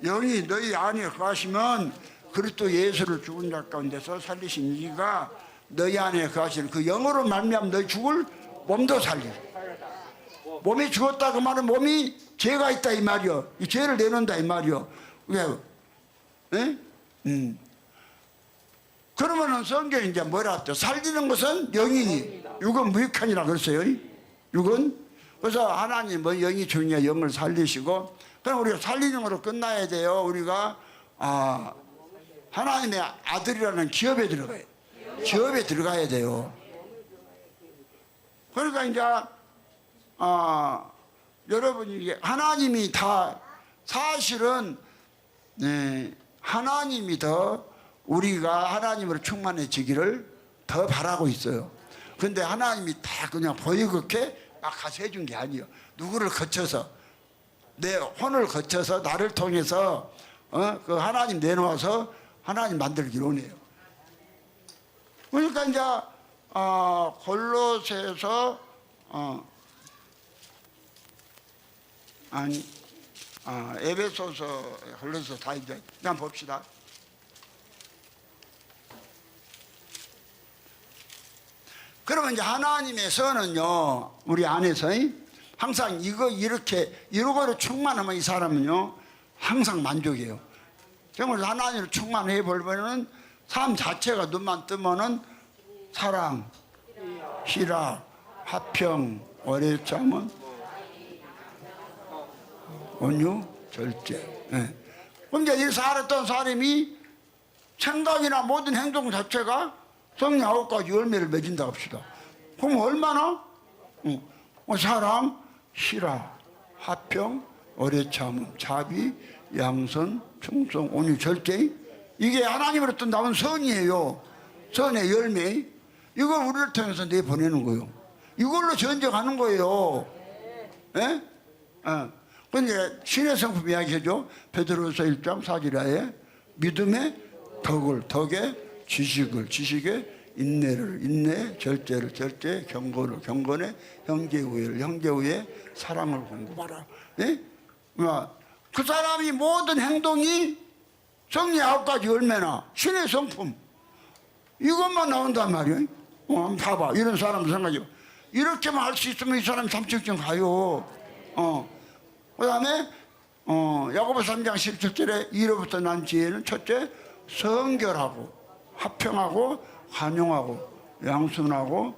Speaker 1: 영이 너희 안에 거하시면 그리스도 예수를 죽은 자 가운데서 살리신 이가 너희 안에 거하시는 그 영으로 말미암아 너희 죽을 몸도 살리고. 몸이 죽었다 그 말은 몸이 죄가 있다 이 말이요. 이 죄를 내놓는다 이 말이요. 왜? 예? 그러면은 성경이 이제 뭐라 했죠? 살리는 것은 영이니 육은 무익하니라 그랬어요. 육은. 그래서 하나님은 영이 중요해. 영을 살리시고, 그럼 우리가 살리는 거로 끝나야 돼요. 우리가 하나님의 아들이라는 기업에 들어가요. 기업에 들어가야 돼요. 그러니까 이제 여러분이 하나님이 다 사실은 하나님이 더 우리가 하나님으로 충만해지기를 더 바라고 있어요. 근데 하나님이 다 그냥 보이그렇게 막 가서 해준 게 아니에요. 누구를 거쳐서 내 혼을 거쳐서 나를 통해서 그 하나님 내놓아서 하나님 만들기로 원해요. 그러니까 이제 골로새서 에베소서 골로새서 다 이제 그냥 봅시다. 그러면 이제 하나님의 선은요, 우리 안에서 항상 이렇게 이러고로 충만하면 이 사람은요 항상 만족이에요. 정말 하나님을 충만해 보면은 삶 자체가 눈만 뜨면은 사랑, 희락, 화평, 오래 참음, 온유, 절제. 그럼 이제 이 살았던 사람이 생각이나 모든 행동 자체가 성령 9가지 열매를 맺은다 합시다. 그럼 얼마나? 사랑, 희락, 화평, 오래 참음, 자비, 양선, 충성, 온유, 절제. 이게 하나님으로부터 나온 선이에요. 선의 열매. 이걸 우리를 통해서 내보내는 거예요. 이걸로 전쟁하는 거예요. 예? 근데 신의 성품 이야기하죠. 베드로서 1장 4절에 믿음의 덕의 지식의 인내를 인내, 절제를 절제, 경건을 경건에, 형제우애 사랑을 공급하라. 예? 그 사람이 모든 행동이 성령 9가지 열매나 신의 성품 이것만 나온단 말이에요. 한번 봐봐. 이런 사람 생각해봐. 이렇게만 할 수 있으면 이 사람이 삼층증 가요. 그 다음에 야고보서 3장 17절에 이로부터 난 지혜는 첫째 성결하고 화평하고 관용하고 양순하고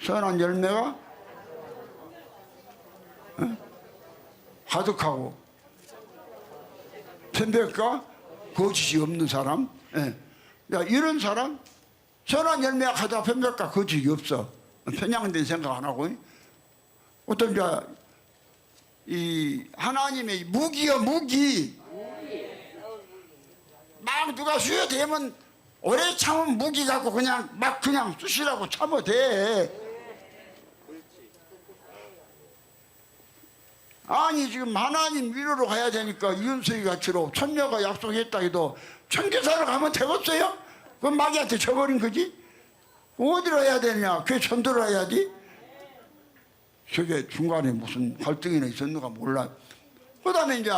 Speaker 1: 선한 열매가 가득하고 편백과 거짓이 없는 사람. 이런 사람 선한 열매가 가득 편백과 거짓이 없어. 편향된 생각 안 하고 어떤 이제 이 하나님의 무기요 무기 막 누가 수여되면 오래 참은 무기 갖고 그냥 쑤시라고 참아도 돼. 아니 지금 하나님 위로로 가야 되니까 이윤석이 같이로 천녀가 약속했다 해도 천계사로 가면 되겠어요? 그건 마귀한테 져버린 거지. 어디로 해야 되냐? 그게 천도로 해야지. 저게 중간에 무슨 갈등이나 있었는가 몰라. 그 다음에 이제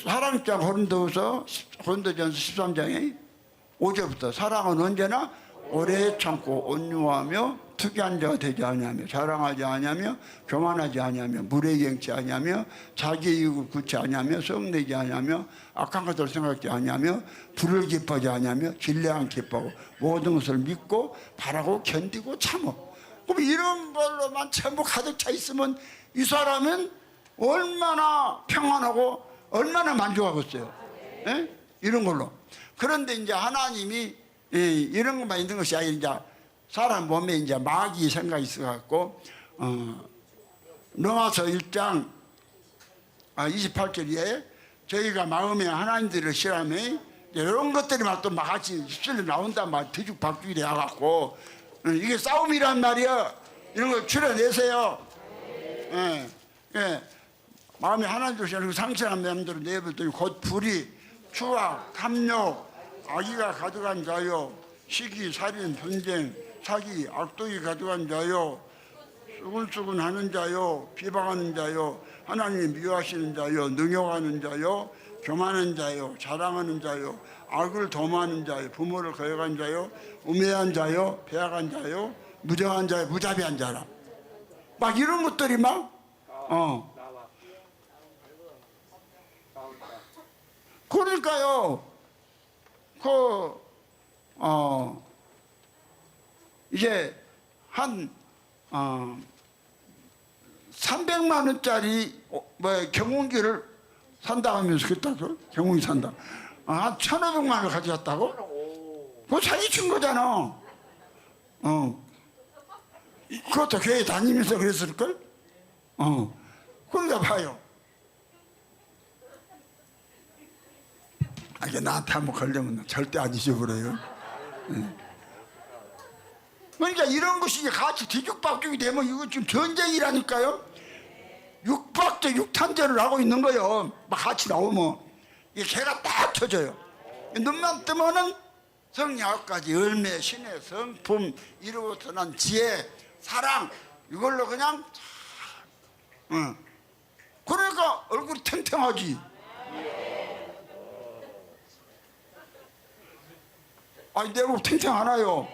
Speaker 1: 사랑장 고린도전서 13장에 5절부터 사랑은 언제나 오래 참고 온유하며 특이한 자가 되지 아니하며 자랑하지 아니하며 교만하지 아니하며 무례경치 아니하며 자기 이익을 구치 아니하며 성내지 아니하며 악한 것을 생각지 아니하며 불을 기뻐하지 아니하며 진례한 기뻐하고 모든 것을 믿고 바라고 견디고 참어. 그럼 이런 걸로만 전부 가득 차 있으면 이 사람은 얼마나 평안하고 얼마나 만족하겠어요. 예? 이런 걸로. 그런데 이제 하나님이 이런 것만 있는 것이 아니라 이제 사람 몸에 이제 마귀 생각이 있어갖고 로마서 1장 28절에 저희가 마음에 하나님들을 싫어하며 이런 것들이 막 또 막같이 휩쓸려 나온단 말 뒤죽박죽이 돼갖고 이게 싸움이란 말이야. 이런 걸 추려내세요. 마음에 하나님들 싫어하는 상실한 마음들을 내버렸더니 곧 불의, 추악, 탐욕, 악의가 가득한 자요, 시기, 살인, 전쟁, 사기, 악독이 가득한 자요, 수근수근하는 자요, 비방하는 자요, 하나님 미워하시는 자요, 능욕하는 자요, 교만한 자요, 자랑하는 자요, 악을 도모하는 자요, 부모를 거역한 자요, 우매한 자요, 배악한 자요, 무정한 자야, 무자비한 자라. 막 이런 것들이 막, 그러니까요, 이제 한, 300만 원짜리 경운기를 산다 하면서 그랬다고? 경운기 산다. 한 1,500만 원을 가져갔다고? 그거 사기친 거잖아. 그것도 교회 다니면서 그랬을걸? 그러니까 봐요. 이게 나한테 한번 걸리면 절대 안 잊어버려요. 그러니까 이런 것이 같이 뒤죽박죽이 되면 이거 지금 전쟁이라니까요. 육박제 육탄전을 하고 있는 거예요. 막 같이 나오면 이게 개가 딱 터져요. 눈만 뜨면은 성약까지 열매, 신의 성품, 이루어서 난 지혜, 사랑 이걸로 그냥 그러니까 얼굴이 탱탱하지. 아니 내 얼굴 탱탱하나요?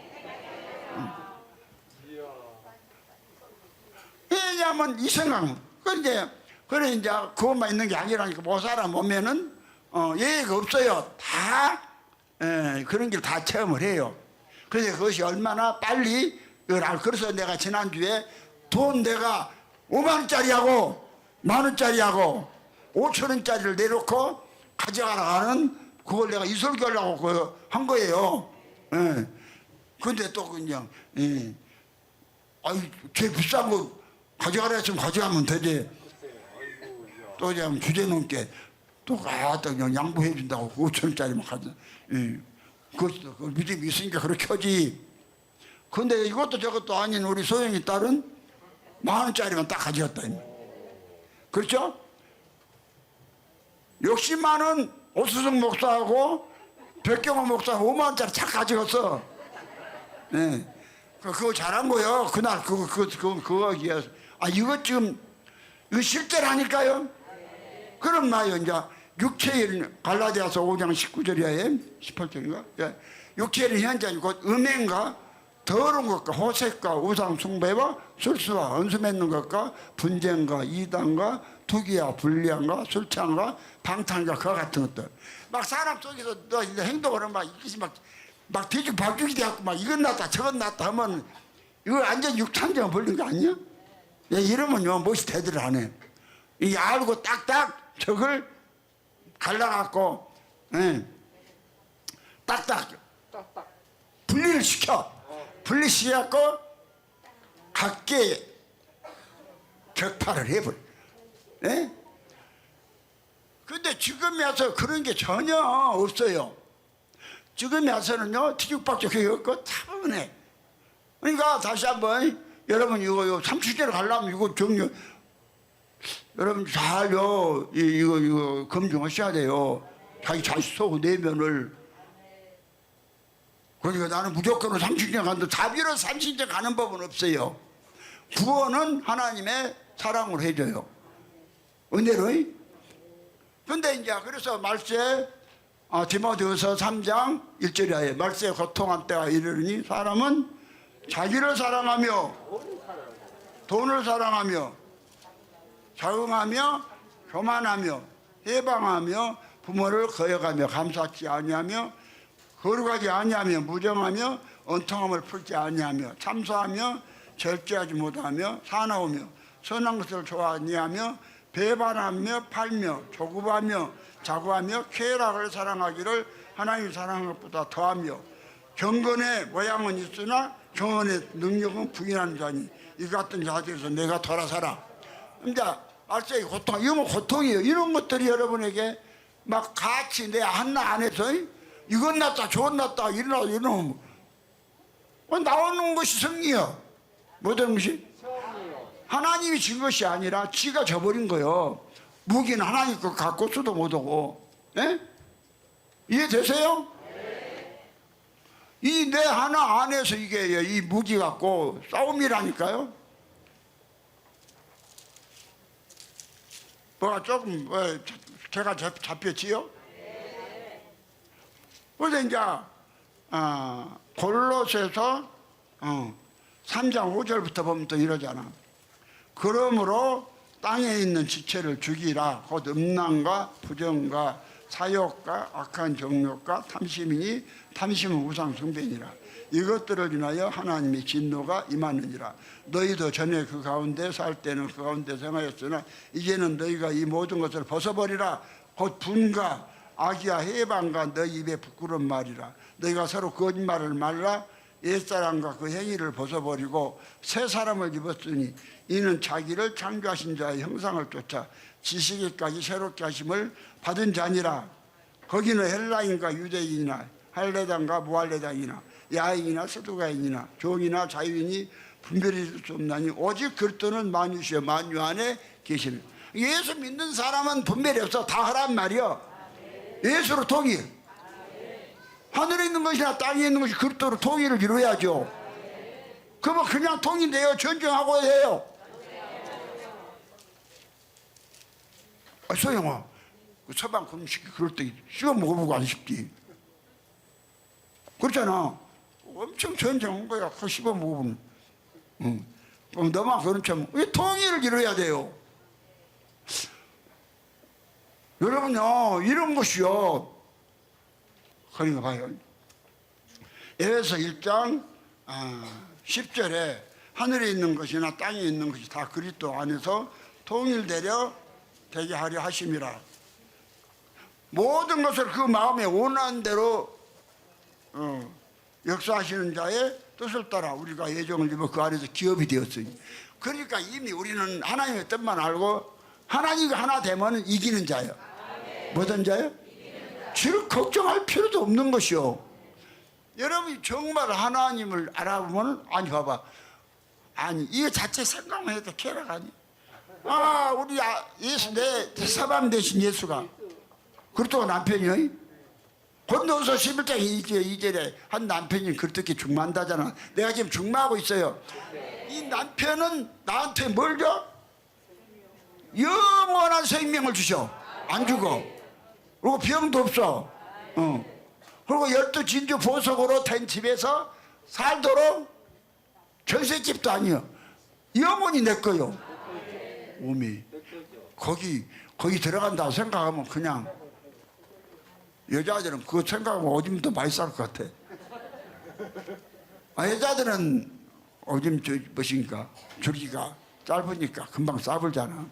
Speaker 1: 왜냐하면 이 생각은 그래 이제 그것만 있는 게 아니라니까 못 살아 보면은 예의가 없어요. 다 그런 길 다 체험을 해요. 그래서 그것이 얼마나 빨리 그래서 내가 지난주에 돈 내가 5만 원짜리하고 1만 원짜리하고 5천 원짜리를 내놓고 가져가라는 그걸 내가 이설교하려고 한 거예요. 근데 또 그냥 아유 제 비싼 거 가져가라 했으면 가져가면 되지. 또 그냥 주제 넘게 또 갖다 그냥 양보해 준다고 5천 원짜리만 가져. 그것도 그 믿음이 있으니까 그렇게 하지. 근데 이것도 저것도 아닌 우리 소영이 딸은 1만 원짜리만 딱 가져갔다. 그렇죠? 60만 원 오수성 목사하고 백경원 목사하고 5만 원짜리 착 가져갔어. 그거 잘한 거요. 그날 그거 이것 지금 이거 실제라니까요. 그럼 나요 이제 육체일 갈라디아서 5장 19절이야 18절인가? 육체일 현장이 곧 음행과 더러운 것과 호색과 우상 숭배와 술수와 언수 맺는 것과 분쟁과 이단과 투기와 불리함과 술창과 방탕과 그와 같은 것들 막 사람 속에서 너 행동을 하면 막 이것이 막 뒤죽박죽이 돼갖고 막 이건 낫다 저건 낫다 하면 이거 완전 육탄전 벌린 거 아니야? 이러면요 무엇이 대들을 안 해. 이 알고 딱딱 저걸 갈라갖고 딱딱 분리를 시켜. 분리시켜갖고 각계 격파를 해버려. 근데 지금에 와서 그런 게 전혀 없어요. 지금에 와서는요 뒤죽박죽이 없고 차분해. 그러니까 다시 한번 여러분 이거 30대로 가려면 이거 정리 여러분 잘요 이거 검증하셔야 돼요. 자기 자식 속 내면을. 그러니까 나는 무조건 30년 간다. 자비로 30년 가는 법은 없어요. 구원은 하나님의 사랑으로 해줘요. 은혜로. 근데 이제 그래서 말세 디모데후서 3장 1절에 말세 고통한 때가 이르니 사람은 자기를 사랑하며 돈을 사랑하며 자응하며 교만하며 해방하며 부모를 거역하며 감사치 아니하며 거룩하지 아니하며 무정하며 언통함을 풀지 아니하며 참소하며 절제하지 못하며 사나우며 선한 것을 좋아하니하며 배반하며 팔며 조급하며 자고하며 쾌락을 사랑하기를 하나님이 사랑하는 것보다 더하며 경건의 모양은 있으나 경건의 능력은 부인하는 자니 이 같은 자들에서 내가 돌아서라. 이제 알세이 고통, 이건 고통이에요. 이런 것들이 여러분에게 막 같이 내 하나 안에서 이건 낫다 저건 낫다 이러면 나오는 것이 승리야. 모든 것이 하나님이 진 것이 아니라 지가 져버린 거예요. 무기는 하나님 거 갖고 수도 못하고. 이해되세요? 이 내 하나 안에서 이게 이 무기 갖고 싸움이라니까요. 뭐가 조금 제가 잡혔지요? 그래서 이제 골로새서 3장 5절부터 보면 또 이러잖아. 그러므로 땅에 있는 지체를 죽이라. 곧 음란과 부정과 사욕과 악한 정욕과 탐심이니 탐심은 우상 숭배니라. 이것들을 인하여 하나님의 진노가 임하느니라. 너희도 전에 그 가운데 살 때는 그 가운데 생하였으나 이제는 너희가 이 모든 것을 벗어버리라. 곧 분과 악이야 해방과 너희 입에 부끄러운 말이라. 너희가 서로 거짓말을 말라. 옛사람과 그 행위를 벗어버리고 새 사람을 입었으니 이는 자기를 창조하신 자의 형상을 쫓아 지식에까지 새롭게 하심을 받은 자니라. 거기는 헬라인과 유대인이나 할례당과 무할례당이나 야인이나 서두가인이나 종이나 자유인이 분별이 될 수 없나니 오직 그리스도는 만유시여 만유 안에 계시는. 예수 믿는 사람은 분별이 없어. 다 하란 말이요. 예수로 통일. 하늘에 있는 것이나 땅에 있는 것이 그리스도로 통일을 이루어야죠. 그러면 그냥 통일돼요? 전쟁하고 해요? 소영아, 서방 금식 그럴 때 씹어 먹어보고 안 싶지? 그렇잖아. 엄청 전쟁한 거야. 그거 씹어 먹으면. 그럼 너만 그런 참 왜 통일을 이루어야 돼요? 여러분요, 이런 것이요. 그러니까 봐요. 에베소 1장 10절에 하늘에 있는 것이나 땅에 있는 것이 다 그리스도 안에서 통일되려 되게 하려 하심이라. 모든 것을 그 마음에 원하는 대로 역사하시는 자의 뜻을 따라 우리가 예정을 입어 그 안에서 기업이 되었으니. 그러니까 이미 우리는 하나님의 뜻만 알고 하나님이 하나 되면 이기는 자예요. 뭐든 자예요? 즉 걱정할 필요도 없는 것이요. 여러분이 정말 하나님을 알아보면 아니 봐봐. 아니 이거 자체 생각만 해도 쾌락 아니? 우리 예수 내 사방 대신 예수가 그렇다고 남편이요? 건너서 11장 2절에 한 남편이 그렇게 중마한다잖아. 내가 지금 중마하고 있어요. 이 남편은 나한테 뭘 줘? 영원한 생명을 주셔. 안 죽어. 그리고 병도 없어. 그리고 열두 진주 보석으로 된 집에서 살도록 전셋집도 아니요. 영원히 내 거요. 몸이 거기 들어간다고 생각하면 그냥 여자들은 그거 생각하면 오줌도 많이 쌀 것 같아. 여자들은 오줌 뭐신가 줄기가 짧으니까 금방 싸불잖아.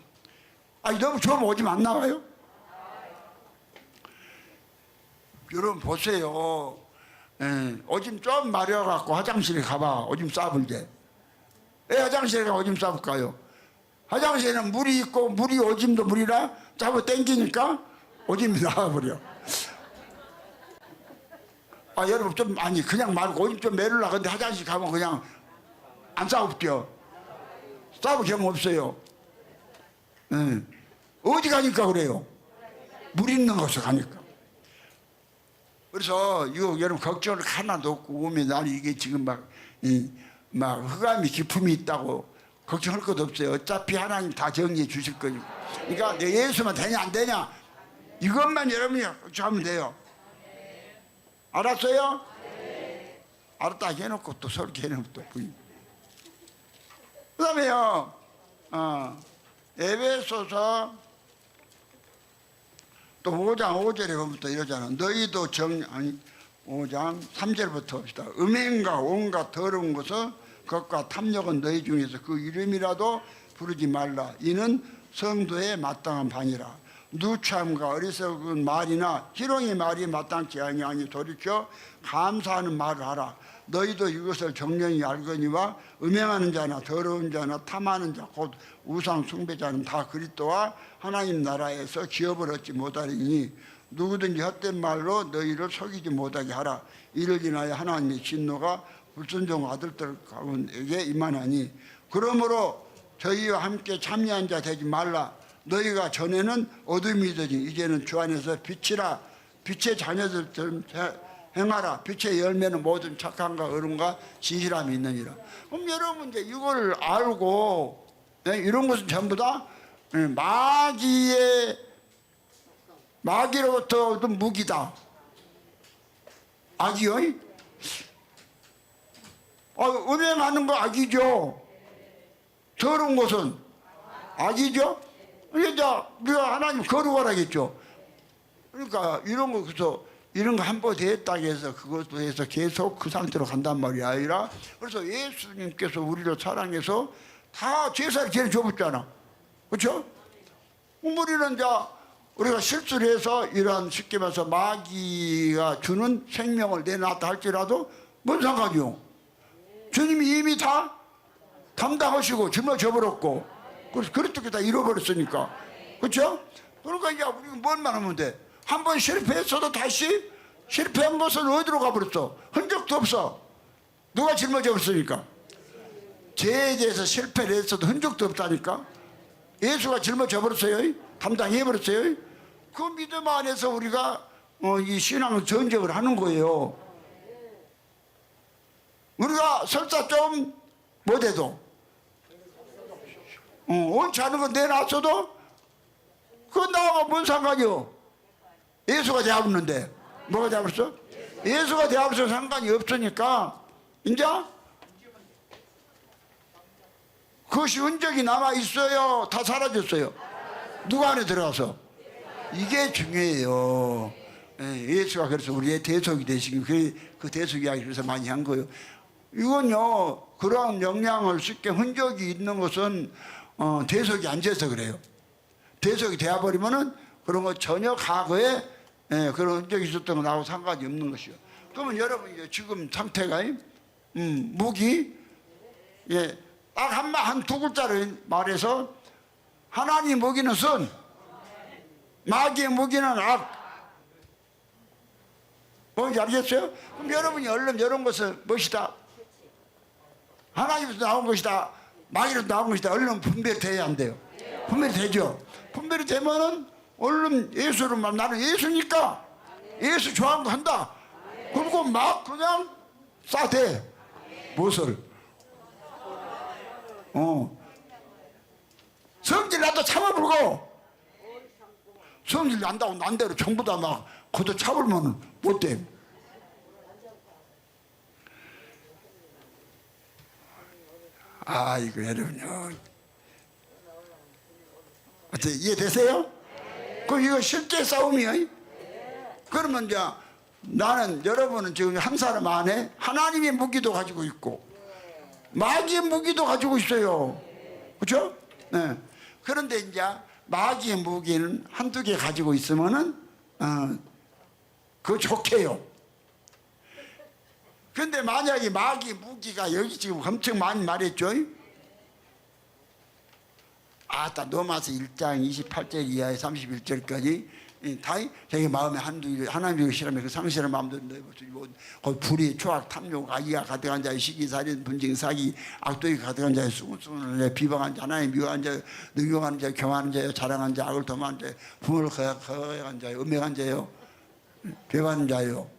Speaker 1: 너무 좋으면 오줌 안 나와요? 여러분 보세요. 오줌 좀 마려갖고 화장실에 가봐. 오줌 싸불게. 왜 화장실에 가 오줌 싸볼까요? 화장실에는 물이 있고 물이 오줌도 물이라 잡아 당기니까 오줌이 나와버려. 여러분 좀 그냥 말고 오줌 좀 매르려 근데 화장실 가면 그냥 안 싸웁죠. 싸울 경우 없어요. 어디 가니까 그래요? 물 있는 곳에 가니까. 그래서 이거 여러분 걱정을 하나도 없고 오면 나는 이게 지금 막 흑암이 기품이 있다고 걱정할 것도 없어요. 어차피 하나님 다 정리해 주실 거니까. 그러니까 내 예수만 되냐 안 되냐 이것만 여러분이 걱정하면 돼요. 알았어요? 알았다 해놓고 또 설계 해놓고 또 부인. 그 다음에요 에베소서 또 5장 5절에 보면 또 이러잖아. 너희도 5장 3절부터 봅시다. 음행과 온갖 더러운 것은 것과 탐욕은 너희 중에서 그 이름이라도 부르지 말라. 이는 성도의 마땅한 반이라. 누참과 어리석은 말이나 희롱의 말이 마땅치 아니하니 돌이켜 감사하는 말을 하라. 너희도 이것을 정령이 알거니와 음행하는 자나 더러운 자나 탐하는 자 곧 우상 숭배자는 다 그리스도와 하나님 나라에서 기업을 얻지 못하리니 누구든지 헛된 말로 너희를 속이지 못하게 하라. 이를 인하여 하나님의 진노가 불순종 아들들 가운데에 임하나니 그러므로 저희와 함께 참여한 자 되지 말라. 너희가 전에는 어둠이더니 이제는 주 안에서 빛이라. 빛의 자녀들처럼 행하라. 빛의 열매는 모든 착함과 의름과 진실함이 있느니라. 그럼 여러분 이제 이걸 알고 이런 것은 전부 다 마귀로부터 얻은 무기다. 악이요? 음행하는 거 악이죠. 더러운 것은 악이죠. 이제 우리가 하나님 거룩하라겠죠. 그러니까 이런 거 그래서 이런 거 한 번 됐다고 해서 그것도 해서 계속 그 상태로 간단 말이 아니라 그래서 예수님께서 우리를 사랑해서 다 제사를 제일 줘봤잖아. 그렇죠? 우리는 이제 우리가 실수를 해서 이러한 쉽게 말해서 마귀가 주는 생명을 내놨다 할지라도 뭔 상관이요? 주님이 이미 다 담당하시고 짊어져버렸고 그렇게 다 잃어버렸으니까. 그렇죠? 그러니까 이제 우리가 뭘만 하면 돼? 한 번 실패했어도 다시 실패한 것은 어디로 가버렸어? 흔적도 없어. 누가 짊어져버렸으니까. 죄에 대해서 실패를 했어도 흔적도 없다니까. 예수가 짊어져버렸어요. 담당해버렸어요. 그 믿음 안에서 우리가 이 신앙 전쟁을 하는 거예요. 우리가 설사 좀 못해도 옳지 않은 거 내놨어도 그건 나와 뭔 상관이요? 예수가 대하는데 뭐가 대하었어? 예수가 대하면서 상관이 없으니까 이제 그것이 흔적이 남아있어요? 다 사라졌어요? 누가 안에 들어가서? 이게 중요해요. 예수가 그래서 우리의 대속이 되시기 그 대속 이야기 그래서 많이 한 거예요. 이건요 그러한 영향을 쉽게 흔적이 있는 것은 대속이 안 돼서 그래요. 대속이 되어버리면은 그런 거 전혀 과거에 그런 흔적이 있었던 거 나하고 상관이 없는 것이요. 그러면 여러분 지금 상태가 무기 딱 한 두 글자를 말해서 하나님 무기는 선, 마귀의 무기는 악. 뭔지 알겠어요? 그럼 여러분이 얼른 이런 것을 무엇이다? 하나님에서 나온 것이다, 마귀로서 나온 것이다. 얼른 분별이 돼야 안 돼요. 분별이 되죠. 분별이 되면은 얼른 예수를 말 나는 예수니까 예수 좋아하는 거 한다. 그리고 막 그냥 싸대. 무엇을? 성질 나도 참아불고 성질 난다고 난대로 전부 다 막 그도 참으면 못돼. 이거 여러분요 어떻게 이해되세요? 그럼 이거 실제 싸움이에요. 그러면 이제 나는 여러분은 지금 한 사람 안에 하나님의 무기도 가지고 있고 마귀의 무기도 가지고 있어요. 그렇죠? 네. 그런데 이제 마귀의 무기는 한두 개 가지고 있으면은 그거 좋게요. 근데 만약에 마귀 무기가 여기 지금 엄청 많이 말했죠. 로마서 1장 28절 이하에 31절까지 다 자기 마음에 하나님을 싫어하면 그 상실한 마음도 내버리고 거기 불의 추악 탐욕 악의가 가득한 자의 시기 살인 분쟁 사기 악독이 가득한 자의 수군수군을 내 비방한 자 하나님 미워한 자 능욕하는 자 교만한 자요 자랑하는 자 악을 도모하는 자 부모를 거역한 자요 음행한 자요 배반하는 자요.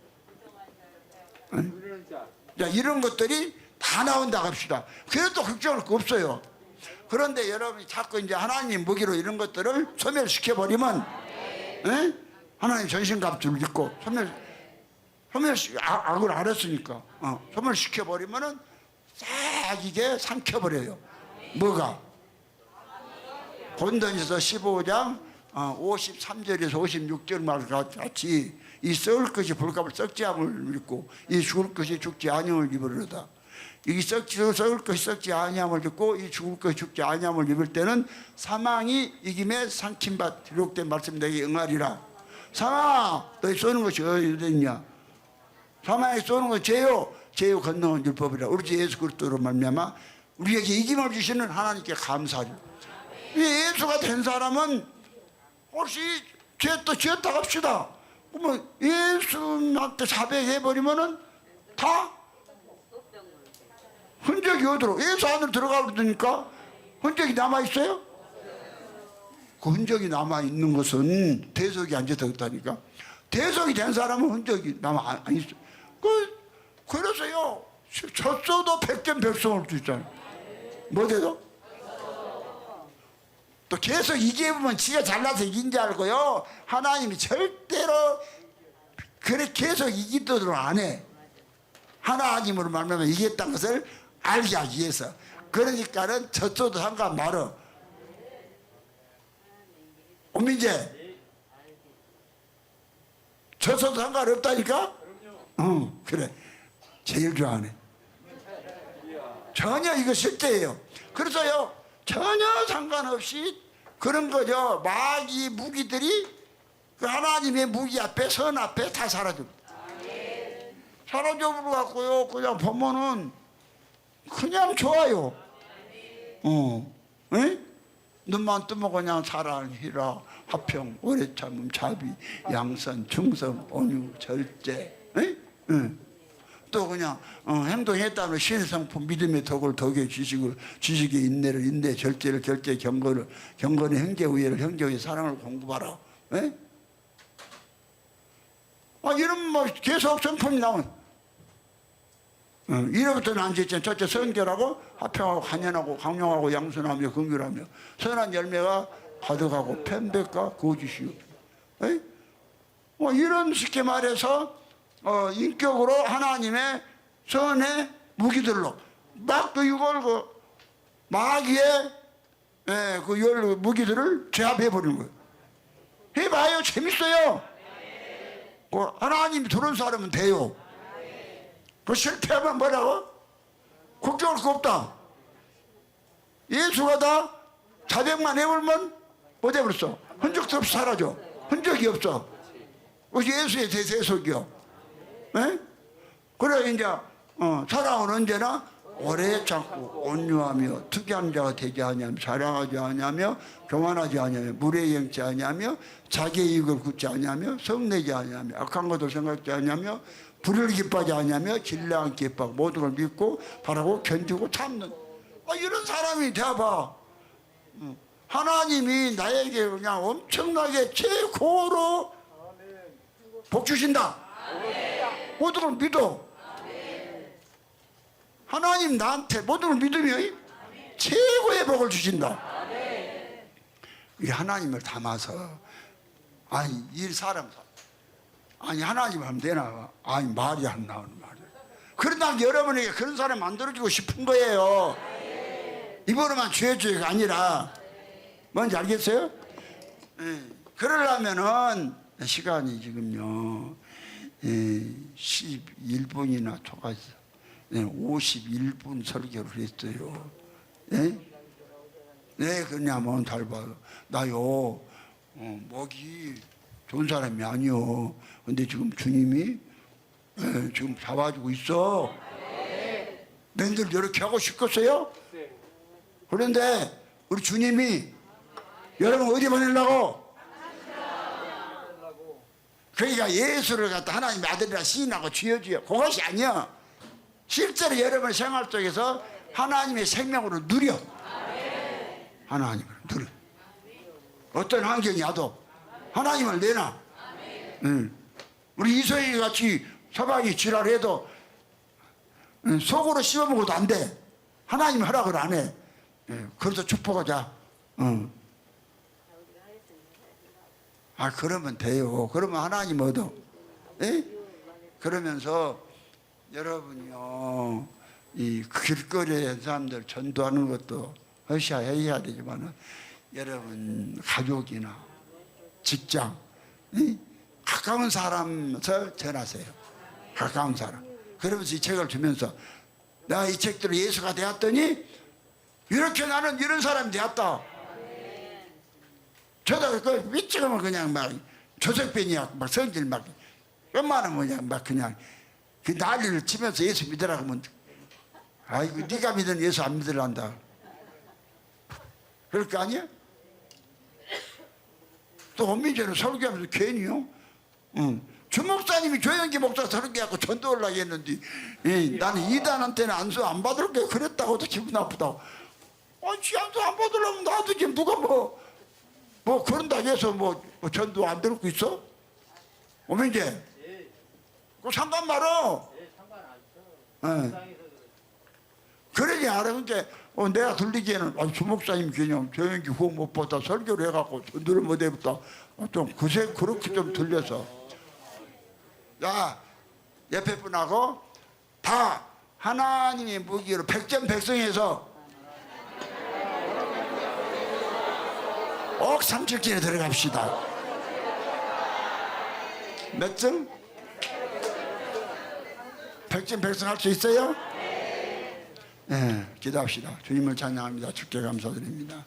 Speaker 1: 자, 이런 것들이 다 나온다 합시다. 그래도 걱정할 거 없어요. 그런데 여러분이 자꾸 이제 하나님 무기로 이런 것들을 소멸시켜버리면 하나님 전신갑주를 입고 악을 알았으니까 소멸시켜버리면은 싹 이게 삼켜버려요. 뭐가? 본던에서 15장 53절에서 56절 말 같이 이 썩을 것이 불갑을 썩지 않음을 입고 이 죽을 것이 죽지 아니함을 입으리로다. 이 썩을 것이 썩지 아니함을 입고 이 죽을 것이 죽지 아니함을 입을 때는 사망이 이김에 삼킴받 기록된 말씀 내게 응하리라. 사망아 너희 쏘는 것이 어디 있냐? 사망에 쏘는 것이 죄요 건너온 율법이라. 우리 주 예수 그리스도로 말미암아 우리에게 이김을 주시는 하나님께 감사하리. 예수가 된 사람은 혹시 죄 지었다 합시다. 그러면 예수한테 자백해버리면은 다 흔적이 어디로? 예수 안으로 들어가버리니까 흔적이 남아있어요? 그 흔적이 남아있는 것은 대속이 안 돼서 그렇다니까. 대속이 된 사람은 흔적이 남아 안 있어요. 그래서요 졌어도 백전백승할 수 있잖아요. 뭐래도? 또 계속 이겨보면 지가 잘나서 이긴 줄 알고요. 하나님이 절대로 그래 계속 이기도록 안 해.
Speaker 4: 하나님으로 말미암아 이겼다는 것을 알게 하기 위해서. 그러니까는 졌어도 상관 말어. 오민재, 졌어도 상관없다니까? 응, 그래. 제일 좋아하네. 전혀 이거 실제예요. 그래서요, 전혀 상관없이 그런 거죠. 마귀 무기들이 그 하나님의 무기 앞에, 선 앞에 다 사라집니다. 사라져 버려갖고요, 그냥 보면은 그냥 좋아요. 에? 눈만 뜨면 그냥 사랑이라, 화평, 오래 참음, 자비, 양선, 충성, 온유, 절제. 에? 또 그냥 행동했다면 신의 성품, 믿음의 덕을, 덕의 지식의 인내를, 인내, 절제를, 절제, 경건을, 경건의 형제 우애를, 형제 우애 사랑을 공부하라. 에? 이런 뭐 계속 성품이 나온. 이로부터는 앉아있잖아요. 첫째 선결하고 화평하고 간연하고 강령하고 양순하며 긍휼하며 선한 열매가 가득하고 편백과 거짓이요. 이런 쉽게 말해서 인격으로 하나님의 선의 무기들로 막 이걸 마귀의 그 열 무기들을 제압해버리는 거예요. 해봐요. 재밌어요. 하나님이 들은 사람은 돼요. 그 실패하면 뭐라고? 걱정할 거 없다. 예수가 다 자백만 해버리면 못 해버렸어. 흔적도 없이 사라져. 흔적이 없어. 그것이 예수의 대세속이요. 그래 이제 사랑은 언제나 오래 참고 온유하며 특이한 자가 되지 아니하며 자랑하지 아니하며 교만하지 아니하며 물에 영치 아니하며 자기의 이익을 굳지 아니하며 성내지 아니하며 악한 것을 생각지 아니하며 불을 기뻐하지 아니하며 진리한 기뻐하고 모든 걸 믿고 바라고 견디고 참는 이런 사람이 되어봐. 하나님이 나에게 그냥 엄청나게 최고로 복 주신다. 모든 걸 믿어. 하나님 나한테 모든 걸 믿으면 최고의 복을 주신다. 이 하나님을 담아서 이 사람 하나님 하면 되나? 말이 안 나오는 말이야. 그러나 여러분에게 그런 사람 만들어주고 싶은 거예요. 이번에만 죄가 아니라 뭔지 알겠어요? 그러려면은 시간이 지금요 11분이나 초과해서 51분 설교를 했어요. 그냐면 잘 봐요. 나요 목이 좋은 사람이 아니요. 근데 지금 주님이 지금 잡아주고 있어. 너희들 이렇게 하고 싶겠어요? 그런데 우리 주님이 여러분 어디 보내려고? 그러니까 예수를 갖다 하나님의 아들이라 시인하고 쥐어줘요. 그것이 아니야. 실제로 여러분의 생활 속에서 하나님의 생명으로 누려. 하나님을 누려. 어떤 환경이 와도 하나님을 내놔. 우리 이소희 같이 서방이 지랄해도 속으로 씹어먹어도 안 돼. 하나님 허락을 안 해. 그래서 축복하자. 그러면 돼요. 그러면 하나님 얻어. 그러면서 여러분이요 이 길거리에 사람들 전도하는 것도 해야 되지만 여러분 가족이나 직장 가까운 사람서 전하세요. 가까운 사람. 그러면서 이 책을 주면서 내가 이 책대로 예수가 되었더니 이렇게 나는 이런 사람이 되었다. 저도 그 미치면 그냥 막 조석변이야 막 성질 막 얼마나 뭐냐 막 그냥 그 난리를 치면서 예수 믿으라고 하면 아이고 네가 믿으면 예수 안 믿으란다. 그럴 거 아니야? 또 엄민재는 설교하면서 괜히요. 주목사님이 조영기 목사 설교하고 전도를 하게 했는데 나는 이단한테는 안수 안 받을 게 그랬다고도 기분 나쁘다고. 안수 안 받으려면 나도 지금 누가 뭐 그런다 해서 뭐 전도 안 들고 있어? 엄민재 그 상관 말어. 그러니 알아. 근데 내가 들리기에는 주목사님 그냥 조영기 후원 못 받다 설교를 해갖고 전도를 못 해봤다. 좀 그렇게 좀 들려서. 야, 옆에 분하고 다 하나님의 무기로 백전백승해서 옥삼칠진에 들어갑시다. 몇 점? 백전백승 할 수 있어요? 네, 기도합시다. 주님을 찬양합니다. 주께 감사드립니다.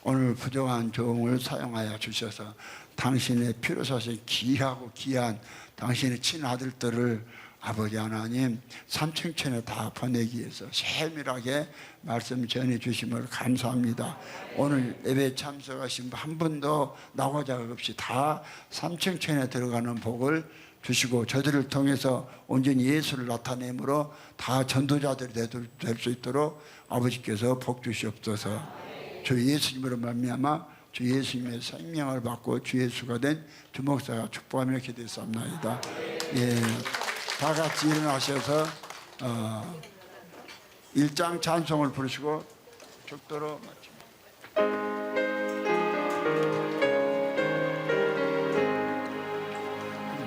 Speaker 4: 오늘 부족한 종을 사용하여 주셔서 당신의 피로 사신 귀하고 귀한 당신의 친아들들을 아버지 하나님 삼층천에 다 보내기 위해서 세밀하게 말씀 전해 주심을 감사합니다. 오늘 예배 참석하신 한 분도 나고 자각 없이 다 삼층천에 들어가는 복을 주시고 저들을 통해서 온전히 예수를 나타내므로 다 전도자들이 될 수 있도록 아버지께서 복 주시옵소서. 주 예수님으로 말미암아 주 예수님의 생명을 받고 주 예수가 된 주 목사가 축복하며 기도했사옵나이다. 예, 다 같이 일어나셔서 1장 찬송을 부르시고 죽도록 마칩니다.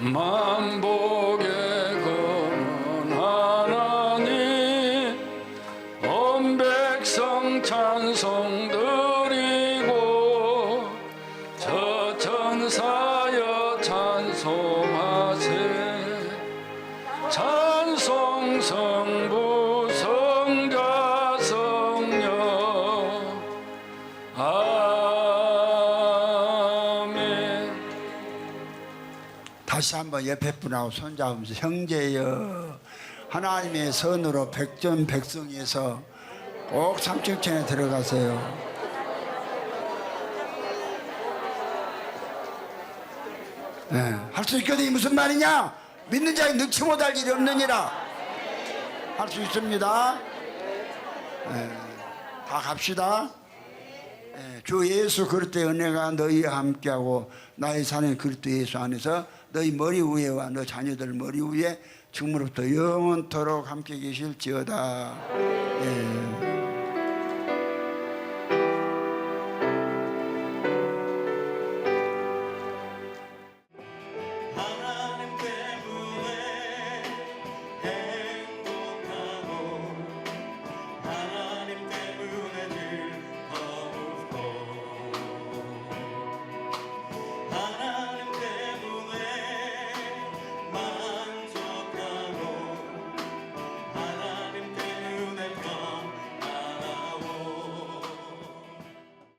Speaker 5: 만복의 검은 하나님 온 백성 찬송 드리고 저 천사여 찬송하세 찬송 성부 성자 성령 아멘.
Speaker 4: 다시 한번 옆에 분하고 손잡으면서 형제여 하나님의 선으로 백전백승해서 꼭 삼층천에 들어가세요. 네, 할 수 있거든요. 무슨 말이냐? 믿는 자에 능치 못할 일이 없느니라. 할 수 있습니다. 네, 다 갑시다. 네, 주 예수 그리스도의 은혜가 너희와 함께하고 나의 사는 그리스도 예수 안에서 너희 머리 위에와 너 자녀들 머리 위에 지금으로부터 영원토록 함께 계실지어다. 예.